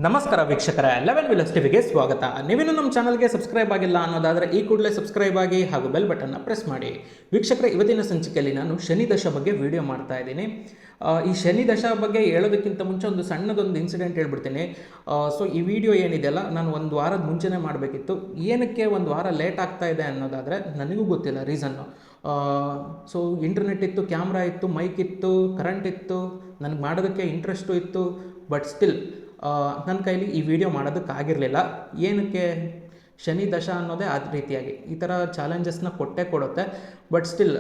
ನಮಸ್ಕಾರ ವೀಕ್ಷಕರೇ, 11 ವಿಲರ್ಸ್ ಟಿವಿಗೆ ಸ್ವಾಗತ. ನೀವೇನು ನಮ್ಮ ಚಾನಲ್ಗೆ ಸಬ್ಸ್ಕ್ರೈಬ್ ಆಗಿಲ್ಲ ಅನ್ನೋದಾದರೆ ಈ ಕೂಡಲೇ ಸಬ್ಸ್ಕ್ರೈಬ್ ಆಗಿ ಹಾಗೂ ಬೆಲ್ ಬಟನ್ನ ಪ್ರೆಸ್ ಮಾಡಿ. ವೀಕ್ಷಕರೇ, ಇವತ್ತಿನ ಸಂಚಿಕೆಯಲ್ಲಿ ನಾನು ಶನಿ ದಶ ಬಗ್ಗೆ ವಿಡಿಯೋ ಮಾಡ್ತಾ ಇದ್ದೀನಿ. ಈ ಶನಿ ದಶ ಬಗ್ಗೆ ಹೇಳೋದಕ್ಕಿಂತ ಮುಂಚೆ ಒಂದು ಸಣ್ಣದೊಂದು ಇನ್ಸಿಡೆಂಟ್ ಹೇಳ್ಬಿಡ್ತೀನಿ. ಸೊ ಈ ವಿಡಿಯೋ ಏನಿದೆಯಲ್ಲ, ನಾನು ಒಂದು ವಾರದ ಮುಂಚೆನೇ ಮಾಡಬೇಕಿತ್ತು. ಏನಕ್ಕೆ ಒಂದು ವಾರ ಲೇಟ್ ಆಗ್ತಾ ಇದೆ ಅನ್ನೋದಾದರೆ ನನಗೂ ಗೊತ್ತಿಲ್ಲ ರೀಸನ್ನು. ಸೊ ಇಂಟರ್ನೆಟ್ ಇತ್ತು, ಕ್ಯಾಮ್ರಾ ಇತ್ತು, ಮೈಕ್ ಇತ್ತು, ಕರೆಂಟ್ ಇತ್ತು, ನನಗೆ ಮಾಡೋದಕ್ಕೆ ಇಂಟ್ರೆಸ್ಟು ಇತ್ತು. ಬಟ್ ಸ್ಟಿಲ್ ನನ್ನ ಕೈಲಿ ಈ ವಿಡಿಯೋ ಮಾಡೋದಕ್ಕಾಗಿರಲಿಲ್ಲ. ಏನಕ್ಕೆ? ಶನಿ ದಶ ಅನ್ನೋದೇ ಆ ರೀತಿಯಾಗಿ ಈ ಥರ ಚಾಲೆಂಜಸ್ನ ಕೊಡುತ್ತೆ. ಬಟ್ ಸ್ಟಿಲ್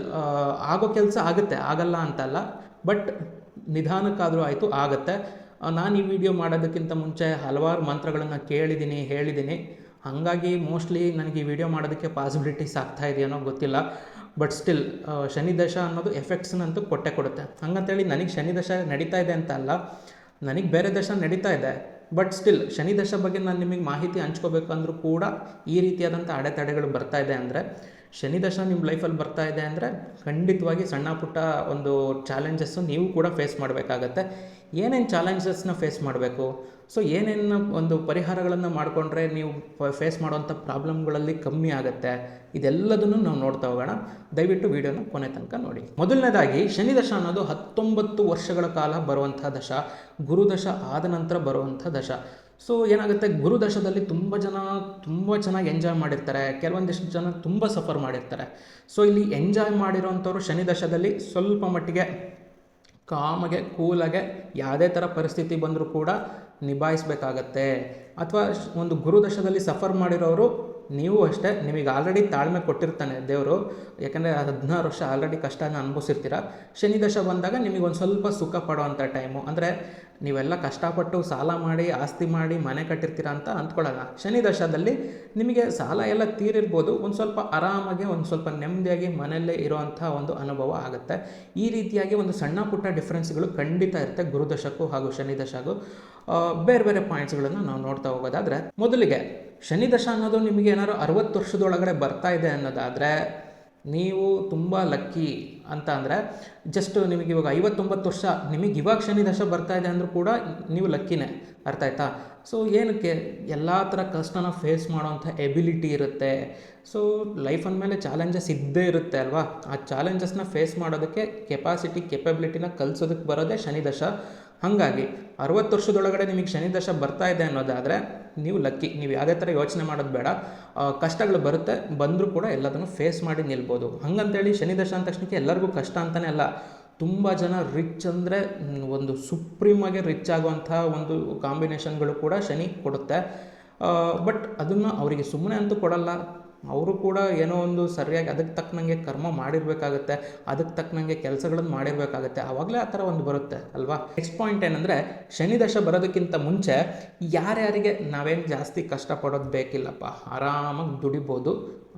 ಆಗೋ ಕೆಲಸ ಆಗುತ್ತೆ, ಆಗಲ್ಲ ಅಂತಲ್ಲ. ಬಟ್ ನಿಧಾನಕ್ಕಾದರೂ ಆಯಿತು, ಆಗುತ್ತೆ. ನಾನು ಈ ವಿಡಿಯೋ ಮಾಡೋದಕ್ಕಿಂತ ಮುಂಚೆ ಹಲವಾರು ಮಂತ್ರಗಳನ್ನು ಹೇಳಿದ್ದೀನಿ. ಹಾಗಾಗಿ ಮೋಸ್ಟ್ಲಿ ನನಗೆ ಈ ವಿಡಿಯೋ ಮಾಡೋದಕ್ಕೆ ಪಾಸಿಬಿಲಿಟೀಸ್ ಆಗ್ತಾ ಇದೆಯೋ ಗೊತ್ತಿಲ್ಲ. ಬಟ್ ಸ್ಟಿಲ್ ಶನಿ ದಶ ಅನ್ನೋದು ಎಫೆಕ್ಟ್ಸ್ನಂತೂ ಕೊಡುತ್ತೆ. ಹಂಗಂತೇಳಿ ನನಗೆ ಶನಿ ದಶ ನಡೀತಾ ಇದೆ ಅಂತ ಅಲ್ಲ, ನನಗೆ ಬೇರೆ ದಶ ನಡೀತಾ ಇದೆ. ಬಟ್ ಸ್ಟಿಲ್ ಶನಿ ದಶ ಬಗ್ಗೆ ನಾನು ನಿಮಗೆ ಮಾಹಿತಿ ಹಂಚ್ಕೋಬೇಕಂದ್ರೂ ಕೂಡ ಈ ರೀತಿಯಾದಂಥ ಅಡೆತಡೆಗಳು ಬರ್ತಾ ಇದೆ. ಅಂದರೆ ಶನಿ ದಶ ನಿಮ್ಮ ಲೈಫಲ್ಲಿ ಬರ್ತಾ ಇದೆ ಅಂದರೆ ಖಂಡಿತವಾಗಿ ಸಣ್ಣ ಪುಟ್ಟ ಒಂದು ಚಾಲೆಂಜಸ್ಸು ನೀವು ಕೂಡ ಫೇಸ್ ಮಾಡಬೇಕಾಗತ್ತೆ. ಏನೇನು ಚಾಲೆಂಜಸ್ನ ಫೇಸ್ ಮಾಡಬೇಕು, ಸೊ ಏನೇನು ಒಂದು ಪರಿಹಾರಗಳನ್ನು ಮಾಡಿಕೊಂಡ್ರೆ ನೀವು ಫೇಸ್ ಮಾಡೋವಂಥ ಪ್ರಾಬ್ಲಮ್ಗಳಲ್ಲಿ ಕಮ್ಮಿ ಆಗುತ್ತೆ, ಇದೆಲ್ಲದನ್ನು ನಾವು ನೋಡ್ತಾ ಹೋಗೋಣ. ದಯವಿಟ್ಟು ವಿಡಿಯೋನ ಕೊನೆ ತನಕ ನೋಡಿ. ಮೊದಲನೇದಾಗಿ, ಶನಿ ದಶ ಅನ್ನೋದು 19 ವರ್ಷಗಳ ಕಾಲ ಬರುವಂಥ ದಶ, ಗುರುದಶ ಆದ ನಂತರ ಬರುವಂಥ ದಶ. ಸೊ ಏನಾಗುತ್ತೆ, ಗುರುದಶದಲ್ಲಿ ತುಂಬ ಚೆನ್ನಾಗಿ ಎಂಜಾಯ್ ಮಾಡಿರ್ತಾರೆ, ಕೆಲವೊಂದಿಷ್ಟು ಜನ ತುಂಬ ಸಫರ್ ಮಾಡಿರ್ತಾರೆ. ಸೊ ಇಲ್ಲಿ ಎಂಜಾಯ್ ಮಾಡಿರೋವಂಥವ್ರು ಶನಿ ದಶದಲ್ಲಿ ಸ್ವಲ್ಪ ಮಟ್ಟಿಗೆ ಕಾಮಗೆ, ಕೂಲಾಗೆ ಯಾವುದೇ ಥರ ಪರಿಸ್ಥಿತಿ ಬಂದರೂ ಕೂಡ ನಿಭಾಯಿಸಬೇಕಾಗತ್ತೆ. ಅಥವಾ ಒಂದು ಗುರುದಶದಲ್ಲಿ ಸಫರ್ ಮಾಡಿರೋರು ನೀವು ಅಷ್ಟೇ, ನಿಮಗೆ ಆಲ್ರೆಡಿ ತಾಳ್ಮೆ ಕೊಟ್ಟಿರ್ತಾನೆ ದೇವರು. ಯಾಕಂದರೆ 16 ವರ್ಷ ಆಲ್ರೆಡಿ ಕಷ್ಟನ ಅನುಭವಿಸಿರ್ತೀರ. ಶನಿ ದಶ ಬಂದಾಗ ನಿಮಗೆ ಒಂದು ಸ್ವಲ್ಪ ಸುಖ ಪಡೋವಂಥ ಟೈಮು. ಅಂದರೆ ನೀವೆಲ್ಲ ಕಷ್ಟಪಟ್ಟು ಸಾಲ ಮಾಡಿ, ಆಸ್ತಿ ಮಾಡಿ ಮನೆ ಕಟ್ಟಿರ್ತೀರ ಅಂತ ಅಂದ್ಕೊಳ್ಳೋಣ. ಶನಿ ದಶದಲ್ಲಿ ನಿಮಗೆ ಸಾಲ ಎಲ್ಲ ತೀರಿರ್ಬೋದು, ಒಂದು ಸ್ವಲ್ಪ ಆರಾಮಾಗಿ, ಒಂದು ಸ್ವಲ್ಪ ನೆಮ್ಮದಿಯಾಗಿ ಮನೆಯಲ್ಲೇ ಇರೋವಂಥ ಒಂದು ಅನುಭವ ಆಗುತ್ತೆ. ಈ ರೀತಿಯಾಗಿ ಒಂದು ಸಣ್ಣ ಪುಟ್ಟ ಡಿಫ್ರೆನ್ಸ್ಗಳು ಖಂಡಿತ ಇರುತ್ತೆ ಗುರುದಶಕ್ಕೂ ಹಾಗೂ ಶನಿ ದಶಗೂ. ಬೇರೆ ಪಾಯಿಂಟ್ಸ್ಗಳನ್ನು ನಾವು ನೋಡ್ತಾ ಹೋಗೋದಾದರೆ, ಮೊದಲಿಗೆ ಶನಿ ದಶ ಅನ್ನೋದು ನಿಮಗೆ ಏನಾದ್ರು 60 ವರ್ಷದೊಳಗಡೆ ಬರ್ತಾ ಇದೆ ಅನ್ನೋದಾದರೆ ನೀವು ತುಂಬ ಲಕ್ಕಿ ಅಂತ. ಅಂದರೆ ಜಸ್ಟ್ ನಿಮಗೆ ಇವಾಗ 59 ವರ್ಷ, ನಿಮಗೆ ಇವಾಗ ಶನಿ ದಶ ಬರ್ತಾ ಇದೆ ಅಂದರೂ ಕೂಡ ನೀವು ಲಕ್ಕಿನೇ. ಅರ್ಥ ಆಯ್ತಾ? ಸೊ ಏನಕ್ಕೆ? ಎಲ್ಲ ಥರ ಕಷ್ಟನ ಫೇಸ್ ಮಾಡೋವಂಥ ಎಬಿಲಿಟಿ ಇರುತ್ತೆ. ಸೊ ಲೈಫ್ ಅಂದಮೇಲೆ ಚಾಲೆಂಜಸ್ ಇದ್ದೇ ಇರುತ್ತೆ ಅಲ್ವಾ? ಆ ಚಾಲೆಂಜಸ್ನ ಫೇಸ್ ಮಾಡೋದಕ್ಕೆ ಕೆಪಬಿಲಿಟಿನ ಕಲಿಸೋದಕ್ಕೆ ಬರೋದೇ ಶನಿ ದಶ. ಹಾಗಾಗಿ 60 ವರ್ಷದೊಳಗಡೆ ನಿಮಗೆ ಶನಿ ದಶ ಬರ್ತಾ ಇದೆ ಅನ್ನೋದಾದರೆ ನೀವು ಲಕ್ಕಿ. ನೀವು ಯಾವುದೇ ಥರ ಯೋಚನೆ ಮಾಡೋದು ಬೇಡ. ಕಷ್ಟಗಳು ಬರುತ್ತೆ, ಬಂದರೂ ಕೂಡ ಎಲ್ಲದನ್ನು ಫೇಸ್ ಮಾಡಿ ನಿಲ್ಬೋದು. ಹಾಗಂತೇಳಿ ಶನಿ ದಶ ಅಂದ ತಕ್ಷಣಕ್ಕೆ ಎಲ್ಲರಿಗೂ ಕಷ್ಟ ಅಂತಲೇ ಅಲ್ಲ. ತುಂಬ ಜನ ರಿಚ್ ಅಂದರೆ ಒಂದು ಸುಪ್ರೀಮಾಗಿ ರಿಚ್ ಆಗುವಂಥ ಒಂದು ಕಾಂಬಿನೇಷನ್ಗಳು ಕೂಡ ಶನಿ ಕೊಡುತ್ತೆ. ಬಟ್ ಅದನ್ನು ಅವರಿಗೆ ಸುಮ್ಮನೆ ಅಂತೂ ಕೊಡಲ್ಲ. ಅವರು ಕೂಡ ಏನೋ ಒಂದು ಸರಿಯಾಗಿ ಅದಕ್ಕೆ ತಕ್ಕನಂಗೆ ಕರ್ಮ ಮಾಡಿರಬೇಕಾಗತ್ತೆ, ಅದಕ್ಕೆ ತಕ್ಕನಂಗೆ ಕೆಲಸಗಳನ್ನು ಮಾಡಿರಬೇಕಾಗತ್ತೆ. ಆವಾಗಲೇ ಆ ಥರ ಒಂದು ಬರುತ್ತೆ ಅಲ್ವಾ? ನೆಕ್ಸ್ಟ್ ಪಾಯಿಂಟ್ ಏನಂದರೆ, ಶನಿ ದಶ ಬರೋದಕ್ಕಿಂತ ಮುಂಚೆ ಯಾರ್ಯಾರಿಗೆ ನಾವೇನು ಜಾಸ್ತಿ ಕಷ್ಟಪಡೋದು ಬೇಕಿಲ್ಲಪ್ಪ, ಆರಾಮಾಗಿ ದುಡಿಬೋದು,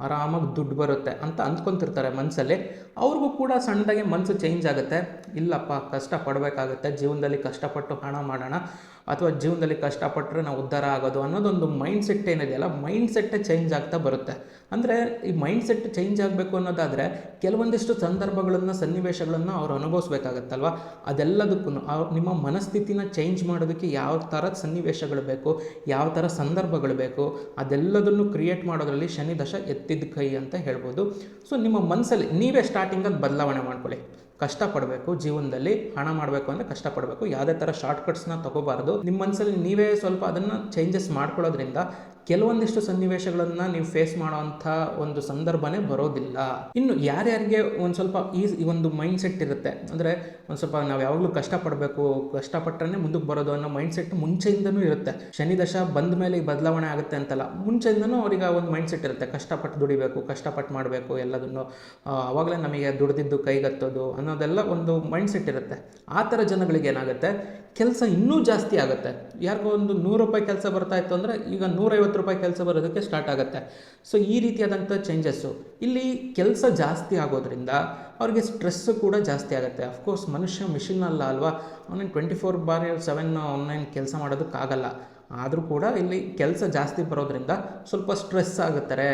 ಆರಾಮಾಗಿ ದುಡ್ಡು ಬರುತ್ತೆ ಅಂತ ಅಂದ್ಕೊತಿರ್ತಾರೆ ಮನಸ್ಸಲ್ಲಿ, ಅವ್ರಿಗೂ ಕೂಡ ಸಣ್ಣದಾಗೆ ಮನಸ್ಸು ಚೇಂಜ್ ಆಗುತ್ತೆ. ಇಲ್ಲಪ್ಪ, ಕಷ್ಟಪಡಬೇಕಾಗತ್ತೆ, ಜೀವನದಲ್ಲಿ ಕಷ್ಟಪಟ್ಟು ಹಣ ಮಾಡೋಣ, ಅಥವಾ ಜೀವನದಲ್ಲಿ ಕಷ್ಟಪಟ್ಟರೆ ನಾವು ಉದ್ಧಾರ ಆಗೋದು ಅನ್ನೋದೊಂದು ಮೈಂಡ್ಸೆಟ್ ಏನಿದೆಯಲ್ಲ, ಮೈಂಡ್ಸೆಟ್ಟೇ ಚೇಂಜ್ ಆಗ್ತಾ ಬರುತ್ತೆ. ಅಂದರೆ ಈ ಮೈಂಡ್ಸೆಟ್ ಚೇಂಜ್ ಆಗಬೇಕು ಅನ್ನೋದಾದರೆ ಕೆಲವೊಂದಿಷ್ಟು ಸಂದರ್ಭಗಳನ್ನು, ಸನ್ನಿವೇಶಗಳನ್ನು ಅವ್ರು ಅನುಭವಿಸ್ಬೇಕಾಗತ್ತಲ್ವ. ಅದೆಲ್ಲದಕ್ಕೂ ನಿಮ್ಮ ಮನಸ್ಥಿತಿನ ಚೇಂಜ್ ಮಾಡೋದಕ್ಕೆ ಯಾವ ಥರದ ಸನ್ನಿವೇಶಗಳು ಬೇಕು, ಯಾವ ಥರ ಸಂದರ್ಭಗಳು ಬೇಕು, ಅದೆಲ್ಲದನ್ನು ಕ್ರಿಯೇಟ್ ಮಾಡೋದ್ರಲ್ಲಿ ಶನಿ ದಶ ಎತ್ತಿದ ಕೈ ಅಂತ ಹೇಳ್ಬೋದು. ಸೊ ನಿಮ್ಮ ಮನಸ್ಸಲ್ಲಿ ನೀವೇ ಸ್ಟಾರ್ಟಿಂಗಲ್ಲಿ ಬದಲಾವಣೆ ಮಾಡ್ಕೊಳ್ಳಿ. ಕಷ್ಟಪಡಬೇಕು, ಜೀವನದಲ್ಲಿ ಹಣ ಮಾಡಬೇಕು ಅಂದರೆ ಕಷ್ಟಪಡಬೇಕು, ಯಾವುದೇ ಥರ ಶಾರ್ಟ್ಕಟ್ಸ್ನ ತೊಗೋಬಾರ್ದು. ನಿಮ್ಮ ಮನಸ್ಸಲ್ಲಿ ನೀವೇ ಸ್ವಲ್ಪ ಅದನ್ನು ಚೇಂಜಸ್ ಮಾಡ್ಕೊಳ್ಳೋದ್ರಿಂದ ಕೆಲವೊಂದಿಷ್ಟು ಸನ್ನಿವೇಶಗಳನ್ನು ನೀವು ಫೇಸ್ ಮಾಡೋವಂಥ ಒಂದು ಸಂದರ್ಭನೇ ಬರೋದಿಲ್ಲ. ಇನ್ನು ಯಾರ್ಯಾರಿಗೆ ಒಂದು ಸ್ವಲ್ಪ ಈ ಒಂದು ಮೈಂಡ್ಸೆಟ್ ಇರುತ್ತೆ, ಅಂದರೆ ಒಂದು ಸ್ವಲ್ಪ ನಾವು ಯಾವಾಗಲೂ ಕಷ್ಟಪಡಬೇಕು, ಕಷ್ಟಪಟ್ಟರೆ ಮುಂದಕ್ಕೆ ಬರೋದು ಅನ್ನೋ ಮೈಂಡ್ಸೆಟ್ ಮುಂಚೆಯಿಂದನೂ ಇರುತ್ತೆ. ಶನಿ ದಶ ಬಂದ ಮೇಲೆ ಈ ಬದಲಾವಣೆ ಆಗುತ್ತೆ ಅಂತಲ್ಲ, ಮುಂಚೆಯಿಂದನೂ ಅವ್ರಿಗೆ ಒಂದು ಮೈಂಡ್ಸೆಟ್ ಇರುತ್ತೆ, ಕಷ್ಟಪಟ್ಟು ದುಡಿಬೇಕು, ಕಷ್ಟಪಟ್ಟು ಮಾಡಬೇಕು ಎಲ್ಲದನ್ನು, ಆವಾಗಲೇ ನಮಗೆ ದುಡ್ದಿದ್ದು ಕೈಗತ್ತೋದು ಅನ್ನೋದೆಲ್ಲ ಒಂದು ಮೈಂಡ್ಸೆಟ್ ಇರುತ್ತೆ. ಆ ಥರ ಜನಗಳಿಗೆ ಏನಾಗುತ್ತೆ, ಕೆಲಸ ಇನ್ನೂ ಜಾಸ್ತಿ ಆಗುತ್ತೆ. ಯಾರಿಗೋ ಒಂದು 100 ರೂಪಾಯಿ ಕೆಲಸ ಬರ್ತಾ ಇತ್ತು ಅಂದರೆ ಈಗ 150 ರೂಪಾಯಿ ಕೆಲಸ ಬರೋದಕ್ಕೆ ಸ್ಟಾರ್ಟ್ ಆಗುತ್ತೆ. ಸೊ ಈ ರೀತಿಯಾದಂಥ ಚೇಂಜಸ್ಸು ಇಲ್ಲಿ ಕೆಲಸ ಜಾಸ್ತಿ ಆಗೋದ್ರಿಂದ ಅವ್ರಿಗೆ ಸ್ಟ್ರೆಸ್ಸು ಕೂಡ ಜಾಸ್ತಿ ಆಗುತ್ತೆ. ಅಫ್ಕೋರ್ಸ್ ಮನುಷ್ಯ ಮಿಷಿನ್ ಅಲ್ಲ ಅಲ್ವಾ, ಅವನೇನು 24/7 ಆನ್ಲೈನ್ ಕೆಲಸ ಮಾಡೋದಕ್ಕಾಗಲ್ಲ. ಆದರೂ ಕೂಡ ಇಲ್ಲಿ ಕೆಲಸ ಜಾಸ್ತಿ ಬರೋದ್ರಿಂದ ಸ್ವಲ್ಪ ಸ್ಟ್ರೆಸ್ ಆಗುತ್ತಾರೆ.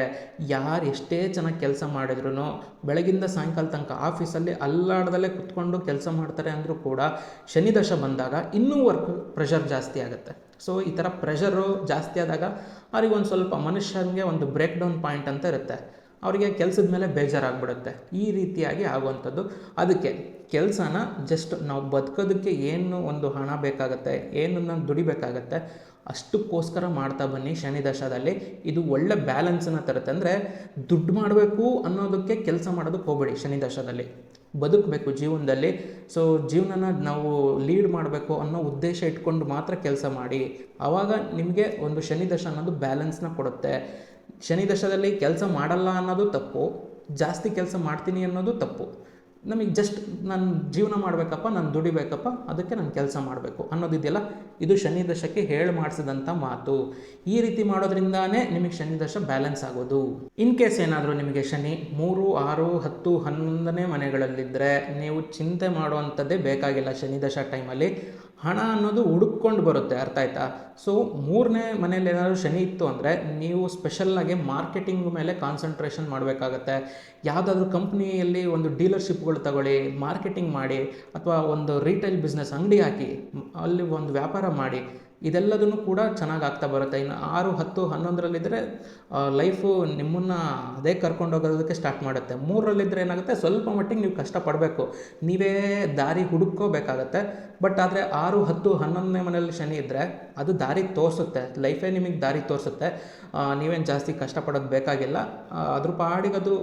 ಯಾರು ಎಷ್ಟೇ ಚೆನ್ನಾಗಿ ಕೆಲಸ ಮಾಡಿದ್ರು ಬೆಳಗಿಂದ ಸಾಯಂಕಾಲ ತನಕ ಆಫೀಸಲ್ಲಿ ಅಲ್ಲಾಡ್ದಲ್ಲೇ ಕುತ್ಕೊಂಡು ಕೆಲಸ ಮಾಡ್ತಾರೆ ಅಂದರೂ ಕೂಡ ಶನಿ ದಶ ಬಂದಾಗ ಇನ್ನೂ ವರ್ಕ್ ಪ್ರೆಷರ್ ಜಾಸ್ತಿ ಆಗುತ್ತೆ. ಸೊ ಈ ಥರ ಪ್ರೆಷರು ಜಾಸ್ತಿ ಆದಾಗ ಅವ್ರಿಗೆ ಒಂದು ಸ್ವಲ್ಪ ಮನುಷ್ಯನಿಗೆ ಒಂದು ಬ್ರೇಕ್ ಡೌನ್ ಪಾಯಿಂಟ್ ಅಂತ ಇರುತ್ತೆ, ಅವರಿಗೆ ಕೆಲಸದ ಮೇಲೆ ಬೇಜಾರಾಗ್ಬಿಡುತ್ತೆ. ಈ ರೀತಿಯಾಗಿ ಆಗುವಂಥದ್ದು. ಅದಕ್ಕೆ ಕೆಲಸನ ಜಸ್ಟ್ ನಾವು ಬದುಕೋದಕ್ಕೆ ಏನು ಒಂದು ಹಣ ಬೇಕಾಗತ್ತೆ, ಏನನ್ನು ದುಡಿಬೇಕಾಗತ್ತೆ ಅಷ್ಟಕ್ಕೋಸ್ಕರ ಮಾಡ್ತಾ ಬನ್ನಿ. ಶನಿ ದಶದಲ್ಲಿ ಇದು ಒಳ್ಳೆ ಬ್ಯಾಲೆನ್ಸನ್ನು ತರುತ್ತೆ. ಅಂದರೆ ದುಡ್ಡು ಮಾಡಬೇಕು ಅನ್ನೋದಕ್ಕೆ ಕೆಲಸ ಮಾಡೋದಕ್ಕೆ ಹೋಗಬೇಡಿ. ಶನಿ ದಶದಲ್ಲಿ ಬದುಕಬೇಕು ಜೀವನದಲ್ಲಿ. ಸೊ ಜೀವನನ ನಾವು ಲೀಡ್ ಮಾಡಬೇಕು ಅನ್ನೋ ಉದ್ದೇಶ ಇಟ್ಕೊಂಡು ಮಾತ್ರ ಕೆಲಸ ಮಾಡಿ. ಆವಾಗ ನಿಮಗೆ ಒಂದು ಶನಿ ದಶ ಅನ್ನೋದು ಬ್ಯಾಲೆನ್ಸ್ನ ಕೊಡುತ್ತೆ. ಶನಿ ದಶದಲ್ಲಿ ಕೆಲಸ ಮಾಡಲ್ಲ ಅನ್ನೋದು ತಪ್ಪು, ಜಾಸ್ತಿ ಕೆಲಸ ಮಾಡ್ತೀನಿ ಅನ್ನೋದು ತಪ್ಪು. ನಮಗೆ ಜಸ್ಟ್ ನಾನು ಜೀವನ ಮಾಡಬೇಕಪ್ಪ, ನಾನು ದುಡಿಬೇಕಪ್ಪ, ಅದಕ್ಕೆ ನಾನು ಕೆಲಸ ಮಾಡಬೇಕು ಅನ್ನೋದಿದೆಯಲ್ಲ, ಇದು ಶನಿ ದಶಕ್ಕೆ ಹೇಳಿ ಮಾಡಿಸಿದಂಥ ಮಾತು. ಈ ರೀತಿ ಮಾಡೋದ್ರಿಂದಾನೇ ನಿಮಗೆ ಶನಿ ದಶ ಬ್ಯಾಲೆನ್ಸ್ ಆಗೋದು. ಇನ್ ಕೇಸ್ ಏನಾದರೂ ನಿಮಗೆ ಶನಿ 3, 6, 10, 11ನೇ ಮನೆಗಳಲ್ಲಿದ್ದರೆ ನೀವು ಚಿಂತೆ ಮಾಡುವಂಥದ್ದೇ ಬೇಕಾಗಿಲ್ಲ. ಶನಿ ದಶ ಟೈಮಲ್ಲಿ ಹಣ ಅನ್ನೋದು ಹುಡುಕೊಂಡು ಬರುತ್ತೆ, ಅರ್ಥ ಆಯ್ತಾ? ಸೊ 3ನೇ ಮನೇಲಿ ಏನಾದರೂ ಶನಿ ಇತ್ತು ಅಂದರೆ ನೀವು ಸ್ಪೆಷಲ್ಲಾಗಿ ಮಾರ್ಕೆಟಿಂಗ್ ಮೇಲೆ ಕಾನ್ಸಂಟ್ರೇಷನ್ ಮಾಡಬೇಕಾಗತ್ತೆ. ಯಾವುದಾದ್ರೂ ಕಂಪ್ನಿಯಲ್ಲಿ ಒಂದು ಡೀಲರ್ಶಿಪ್ಗಳು ತಗೊಳ್ಳಿ, ಮಾರ್ಕೆಟಿಂಗ್ ಮಾಡಿ, ಅಥವಾ ಒಂದು ರಿಟೇಲ್ ಬಿಸ್ನೆಸ್ ಅಂಗಡಿ ಹಾಕಿ ಅಲ್ಲಿ ಒಂದು ವ್ಯಾಪಾರ ಮಾಡಿ. ಇದೆಲ್ಲದನ್ನು ಕೂಡ ಚೆನ್ನಾಗಿ ಆಗ್ತಾ ಬರುತ್ತೆ. ಇನ್ನು 6, 10, 11ರಲ್ಲಿದ್ದರೆ ಲೈಫು ನಿಮ್ಮನ್ನು ಅದೇ ಕರ್ಕೊಂಡು ಹೋಗೋದಕ್ಕೆ ಸ್ಟಾರ್ಟ್ ಮಾಡುತ್ತೆ. 3ರಲ್ಲಿದ್ದರೆ ಏನಾಗುತ್ತೆ, ಸ್ವಲ್ಪ ಮಟ್ಟಿಗೆ ನೀವು ಕಷ್ಟಪಡಬೇಕು, ನೀವೇ ದಾರಿ ಹುಡುಕೋಬೇಕಾಗತ್ತೆ. ಬಟ್ ಆದರೆ 6, 10, 11ನೇ ಮನೆಯಲ್ಲಿ ಶನಿ ಇದ್ದರೆ ಅದು ದಾರಿ ತೋರಿಸುತ್ತೆ, ಲೈಫೇ ನಿಮಗೆ ದಾರಿ ತೋರಿಸುತ್ತೆ. ನೀವೇನು ಜಾಸ್ತಿ ಕಷ್ಟಪಡೋದು ಬೇಕಾಗಿಲ್ಲ. ಅದ್ರ ಪಾಡಿಗೆ ಅದು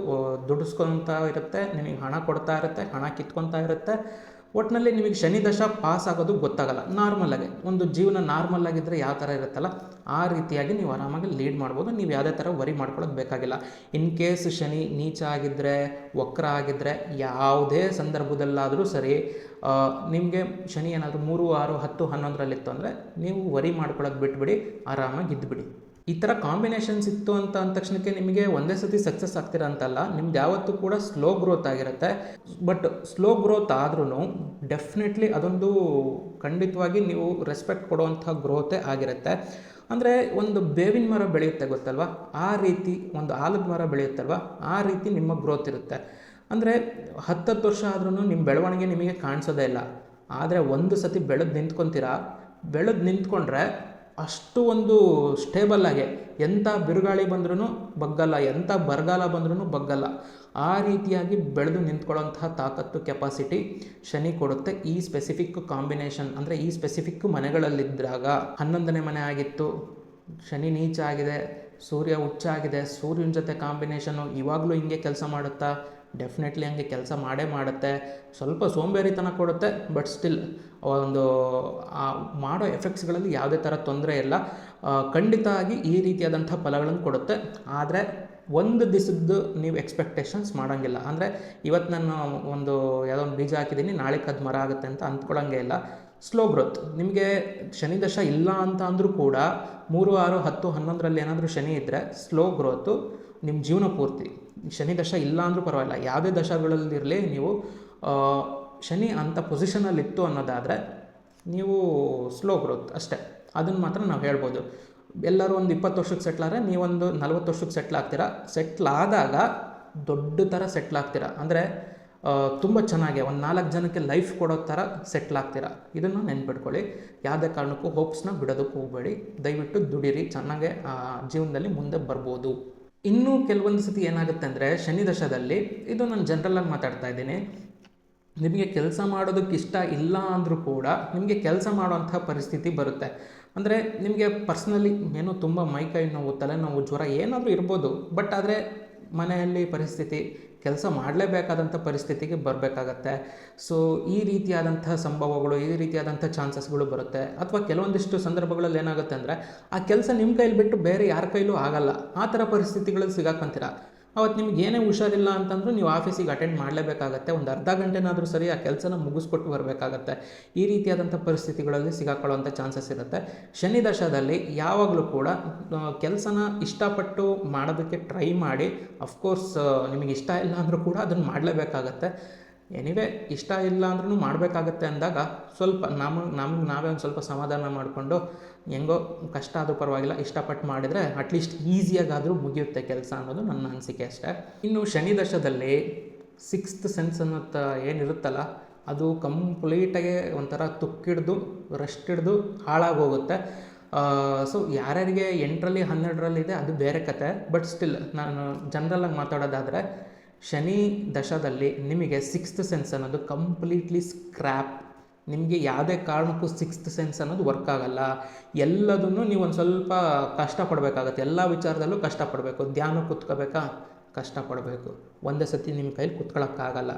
ದುಡಿಸ್ಕೊತಾ ಇರುತ್ತೆ, ನಿಮಗೆ ಹಣ ಕೊಡ್ತಾ ಇರುತ್ತೆ, ಹಣ ಕಿತ್ಕೊತಾ ಇರುತ್ತೆ. ಒಟ್ಟಿನಲ್ಲಿ ನಿಮಗೆ ಶನಿ ದಶ ಪಾಸ್ ಆಗೋದು ಗೊತ್ತಾಗಲ್ಲ. ನಾರ್ಮಲಾಗಿ ಒಂದು ಜೀವನ ನಾರ್ಮಲ್ ಆಗಿದ್ದರೆ ಯಾವ ಥರ ಇರುತ್ತಲ್ಲ ಆ ರೀತಿಯಾಗಿ ನೀವು ಆರಾಮಾಗಿ ಲೀಡ್ ಮಾಡ್ಬೋದು. ನೀವು ಯಾವುದೇ ಥರ ವರಿ ಮಾಡ್ಕೊಳ್ಳೋದು ಬೇಕಾಗಿಲ್ಲ. ಇನ್ ಕೇಸ್ ಶನಿ ನೀಚ ಆಗಿದ್ದರೆ, ವಕ್ರ ಆಗಿದ್ದರೆ, ಯಾವುದೇ ಸಂದರ್ಭದಲ್ಲಾದರೂ ಸರಿ ನಿಮಗೆ ಶನಿ ಏನಾದರೂ 3, 6, 10, 11ರಲ್ಲಿತ್ತು ಅಂದರೆ ನೀವು ವರಿ ಮಾಡ್ಕೊಳ್ಳೋದು ಬಿಟ್ಬಿಡಿ, ಆರಾಮಾಗಿ ಇದ್ದುಬಿಡಿ. ಈ ಥರ ಕಾಂಬಿನೇಷನ್ಸ್ ಇತ್ತು ಅಂತ ಅಂದ ತಕ್ಷಣಕ್ಕೆ ನಿಮಗೆ ಒಂದೇ ಸತಿ ಸಕ್ಸಸ್ ಆಗ್ತೀರ ಅಂತಲ್ಲ, ನಿಮ್ದು ಯಾವತ್ತೂ ಕೂಡ ಸ್ಲೋ ಗ್ರೋತ್ ಆಗಿರುತ್ತೆ. ಬಟ್ ಸ್ಲೋ ಗ್ರೋತ್ ಆದ್ರೂ ಡೆಫಿನೆಟ್ಲಿ ಅದೊಂದು ಖಂಡಿತವಾಗಿ ನೀವು ರೆಸ್ಪೆಕ್ಟ್ ಕೊಡುವಂಥ ಗ್ರೋತೇ ಆಗಿರುತ್ತೆ. ಅಂದರೆ ಒಂದು ಬೇವಿನ ಮರ ಬೆಳೆಯುತ್ತೆ ಗೊತ್ತಲ್ವ, ಆ ರೀತಿ ಒಂದು ಆಲದ ಮರ ಬೆಳೆಯುತ್ತಲ್ವ, ಆ ರೀತಿ ನಿಮ್ಮ ಗ್ರೋತ್ ಇರುತ್ತೆ. ಅಂದರೆ 10 ವರ್ಷ ಆದ್ರೂ ನಿಮ್ಮ ಬೆಳವಣಿಗೆ ನಿಮಗೆ ಕಾಣಿಸೋದೇ ಇಲ್ಲ. ಆದರೆ ಒಂದು ಸತಿ ಬೆಳೆದು ನಿಂತ್ಕೊತೀರಾ, ಬೆಳೆದು ನಿಂತ್ಕೊಂಡ್ರೆ ಅಷ್ಟು ಒಂದು ಸ್ಟೇಬಲ್ಲಾಗೆ ಎಂಥ ಬಿರುಗಾಳಿ ಬಂದ್ರೂ ಬಗ್ಗಲ್ಲ, ಎಂಥ ಬರಗಾಲ ಬಂದ್ರೂ ಬಗ್ಗಲ್ಲ. ಆ ರೀತಿಯಾಗಿ ಬೆಳೆದು ನಿಂತ್ಕೊಳ್ಳೋಂತಹ ತಾಕತ್ತು, ಕೆಪಾಸಿಟಿ ಶನಿ ಕೊಡುತ್ತೆ. ಈ ಸ್ಪೆಸಿಫಿಕ್ ಕಾಂಬಿನೇಷನ್ ಅಂದರೆ ಈ ಸ್ಪೆಸಿಫಿಕ್ ಮನೆಗಳಲ್ಲಿದ್ದಾಗ 11ನೇ ಮನೆ ಆಗಿತ್ತು, ಶನಿ ನೀಚ ಆಗಿದೆ, ಸೂರ್ಯ ಉಚ್ಚ ಆಗಿದೆ, ಸೂರ್ಯನ ಜೊತೆ ಕಾಂಬಿನೇಷನ್ನು ಇವಾಗಲೂ ಹಿಂಗೆ ಕೆಲಸ ಮಾಡುತ್ತಾ? ಡೆಫಿನೆಟ್ಲಿ ಹಂಗೆ ಕೆಲಸ ಮಾಡೇ ಮಾಡುತ್ತೆ. ಸ್ವಲ್ಪ ಸೋಂಬೇರಿತನ ಕೊಡುತ್ತೆ, ಬಟ್ ಸ್ಟಿಲ್ ಒಂದು ಮಾಡೋ ಎಫೆಕ್ಟ್ಸ್ಗಳಲ್ಲಿ ಯಾವುದೇ ಥರ ತೊಂದರೆ ಇಲ್ಲ. ಖಂಡಿತ ಆಗಿ ಈ ರೀತಿಯಾದಂಥ ಫಲಗಳನ್ನು ಕೊಡುತ್ತೆ. ಆದರೆ ಒಂದು ದಿವಸದ್ದು ನೀವು ಎಕ್ಸ್ಪೆಕ್ಟೇಷನ್ಸ್ ಮಾಡೋಂಗಿಲ್ಲ. ಅಂದರೆ ಇವತ್ತು ನಾನು ಒಂದು ಯಾವುದೋ ಒಂದು ಬೀಜ ಹಾಕಿದ್ದೀನಿ, ನಾಳೆಗೆ ಅದು ಮರ ಆಗುತ್ತೆ ಅಂತ ಅಂದ್ಕೊಳ್ಳೋಂಗೆ ಇಲ್ಲ. Slow growth. ನಿಮಗೆ ಶನಿ ದಶ ಇಲ್ಲ ಅಂತ ಅಂದರೂ ಕೂಡ 3, 6, 10, 11ರಲ್ಲಿ ಏನಾದರೂ ಶನಿ ಇದ್ದರೆ ಸ್ಲೋ ಗ್ರೋತು ನಿಮ್ಮ ಜೀವನ ಪೂರ್ತಿ. ಶನಿ ದಶ ಇಲ್ಲ ಅಂದರೂ ಪರವಾಗಿಲ್ಲ, ಯಾವುದೇ ದಶಗಳಲ್ಲಿರಲಿ ನೀವು ಶನಿ ಅಂಥ ಪೊಸಿಷನಲ್ಲಿತ್ತು ಅನ್ನೋದಾದರೆ ನೀವು ಸ್ಲೋ ಗ್ರೋತ್ ಅಷ್ಟೇ. ಅದನ್ನು ಮಾತ್ರ ನಾವು ಹೇಳ್ಬೋದು. ಎಲ್ಲರೂ ಒಂದು 20 ವರ್ಷಕ್ಕೆ ಸೆಟ್ಲಾದರೆ ನೀವೊಂದು 40 ವರ್ಷಕ್ಕೆ ಸೆಟ್ಲ್ ಆಗ್ತೀರಾ. ಸೆಟ್ಲ್ ಆದಾಗ ದೊಡ್ಡ ಥರ ಸೆಟ್ಲ್ ಆಗ್ತೀರಾ. ಅಂದರೆ ತುಂಬ ಚೆನ್ನಾಗಿ ಒಂದು 4 ಜನಕ್ಕೆ ಲೈಫ್ ಕೊಡೋ ಥರ ಸೆಟ್ಲ್ ಆಗ್ತೀರಾ. ಇದನ್ನು ನೆನ್ಪಿಟ್ಕೊಳ್ಳಿ. ಯಾವುದೇ ಕಾರಣಕ್ಕೂ ಹೋಪ್ಸ್ನ ಬಿಡೋದಕ್ಕೆ ಹೋಗಬೇಡಿ. ದಯವಿಟ್ಟು ದುಡೀರಿ, ಚೆನ್ನಾಗೆ ಜೀವನದಲ್ಲಿ ಮುಂದೆ ಬರ್ಬೋದು. ಇನ್ನೂ ಕೆಲವೊಂದು ಸತಿ ಏನಾಗುತ್ತೆ ಅಂದರೆ ಶನಿ ದಶದಲ್ಲಿ, ಇದು ನಾನು ಜನರಲಾಗಿ ಮಾತಾಡ್ತಾ ಇದ್ದೀನಿ, ನಿಮಗೆ ಕೆಲಸ ಮಾಡೋದಕ್ಕೆ ಇಷ್ಟ ಇಲ್ಲ ಅಂದರೂ ಕೂಡ ನಿಮಗೆ ಕೆಲಸ ಮಾಡುವಂಥ ಪರಿಸ್ಥಿತಿ ಬರುತ್ತೆ. ಅಂದರೆ ನಿಮಗೆ ಪರ್ಸ್ನಲಿ ಏನೋ ತುಂಬ ಮೈಕೈ ನೋವು, ತಲೆನೋವು, ಜ್ವರ ಏನಾದರೂ ಇರ್ಬೋದು. ಬಟ್ ಆದರೆ ಮನೆಯಲ್ಲಿ ಪರಿಸ್ಥಿತಿ ಕೆಲಸ ಮಾಡಲೇಬೇಕಾದಂಥ ಪರಿಸ್ಥಿತಿಗೆ ಬರಬೇಕಾಗತ್ತೆ. ಸೊ ಈ ರೀತಿಯಾದಂಥ ಸಂಭವಗಳು, ಈ ರೀತಿಯಾದಂಥ ಚಾನ್ಸಸ್ಗಳು ಬರುತ್ತೆ. ಅಥವಾ ಕೆಲವೊಂದಿಷ್ಟು ಸಂದರ್ಭಗಳಲ್ಲಿ ಏನಾಗುತ್ತೆ ಅಂದರೆ ಆ ಕೆಲಸ ನಿಮ್ಮ ಕೈಲಿ ಬಿಟ್ಟು ಬೇರೆ ಯಾರ ಕೈಲೂ ಆಗಲ್ಲ. ಆ ಥರ ಪರಿಸ್ಥಿತಿಗಳಲ್ಲಿ ಸಿಗಾಕೊಂತೀರ. ಅವತ್ತು ನಿಮ್ಗೆ ಏನೇ ಹುಷಾರಿಲ್ಲ ಅಂತಂದ್ರೂ ನೀವು ಆಫೀಸಿಗೆ ಅಟೆಂಡ್ ಮಾಡಲೇಬೇಕಾಗತ್ತೆ. ಒಂದು ಅರ್ಧ ಗಂಟೆನಾದರೂ ಸರಿ ಆ ಕೆಲಸನ ಮುಗಿಸ್ಕೊಟ್ಟು ಬರಬೇಕಾಗತ್ತೆ. ಈ ರೀತಿಯಾದಂಥ ಪರಿಸ್ಥಿತಿಗಳಲ್ಲಿ ಸಿಗಾಕೊಳ್ಳುವಂಥ ಚಾನ್ಸಸ್ ಇರುತ್ತೆ. ಶನಿ ದಶದಲ್ಲಿ ಯಾವಾಗಲೂ ಕೂಡ ಕೆಲಸನ ಇಷ್ಟಪಟ್ಟು ಮಾಡೋದಕ್ಕೆ ಟ್ರೈ ಮಾಡಿ. ಅಫ್ಕೋರ್ಸ್ ನಿಮಗೆ ಇಷ್ಟ ಇಲ್ಲ ಅಂದರೂ ಕೂಡ ಅದನ್ನು ಮಾಡಲೇಬೇಕಾಗತ್ತೆ. ಎನಿವೇ ಇಷ್ಟ ಇಲ್ಲ ಅಂದ್ರೂ ಮಾಡಬೇಕಾಗತ್ತೆ ಅಂದಾಗ ಸ್ವಲ್ಪ ನಮಗೆ ನಾವೇ ಒಂದು ಸ್ವಲ್ಪ ಸಮಾಧಾನ ಮಾಡಿಕೊಂಡು ಹೆಂಗೋ ಕಷ್ಟ ಆದರೂ ಪರವಾಗಿಲ್ಲ, ಇಷ್ಟಪಟ್ಟು ಮಾಡಿದರೆ ಅಟ್ಲೀಸ್ಟ್ ಈಸಿಯಾಗಾದರೂ ಮುಗಿಯುತ್ತೆ ಕೆಲಸ ಅನ್ನೋದು ನನ್ನ ಅನಿಸಿಕೆ ಅಷ್ಟೇ. ಇನ್ನು ಶನಿ ದಶದಲ್ಲಿ 6th ಸೆನ್ಸ್ ಅನ್ನೋ ಏನಿರುತ್ತಲ್ಲ, ಅದು ಕಂಪ್ಲೀಟಾಗಿ ಒಂಥರ ತುಕ್ಕಿಡ್ದು ರೆಸ್ಟ್ ಹಿಡ್ದು ಹಾಳಾಗೋಗುತ್ತೆ. ಸೊ ಯಾರ್ಯಾರಿಗೆ 8ರಲ್ಲಿ 12ರಲ್ಲಿದೆ ಅದು ಬೇರೆ ಕತೆ. ಬಟ್ ಸ್ಟಿಲ್ ನಾನು ಜನರಲಾಗಿ ಮಾತಾಡೋದಾದರೆ ಶನಿ ದಶದಲ್ಲಿ ನಿಮಗೆ ಸಿಕ್ಸ್ತ್ ಸೆನ್ಸ್ ಅನ್ನೋದು ಕಂಪ್ಲೀಟ್ಲಿ ಸ್ಕ್ರ್ಯಾಪ್. ನಿಮಗೆ ಯಾವುದೇ ಕಾರಣಕ್ಕೂ ಸಿಕ್ಸ್ತ್ ಸೆನ್ಸ್ ಅನ್ನೋದು ವರ್ಕ್ ಆಗಲ್ಲ. ಎಲ್ಲದನ್ನು ನೀವು ಒಂದು ಸ್ವಲ್ಪ ಕಷ್ಟಪಡಬೇಕಾಗತ್ತೆ. ಎಲ್ಲ ವಿಚಾರದಲ್ಲೂ ಕಷ್ಟಪಡಬೇಕು. ಧ್ಯಾನ ಕೂತ್ಕೋಬೇಕಾ, ಕಷ್ಟಪಡಬೇಕು. ಒಂದೇ ಸತಿ ನಿಮ್ಮ ಕೈಲಿ ಕೂತ್ಕೊಳ್ಳೋಕ್ಕಾಗಲ್ಲ.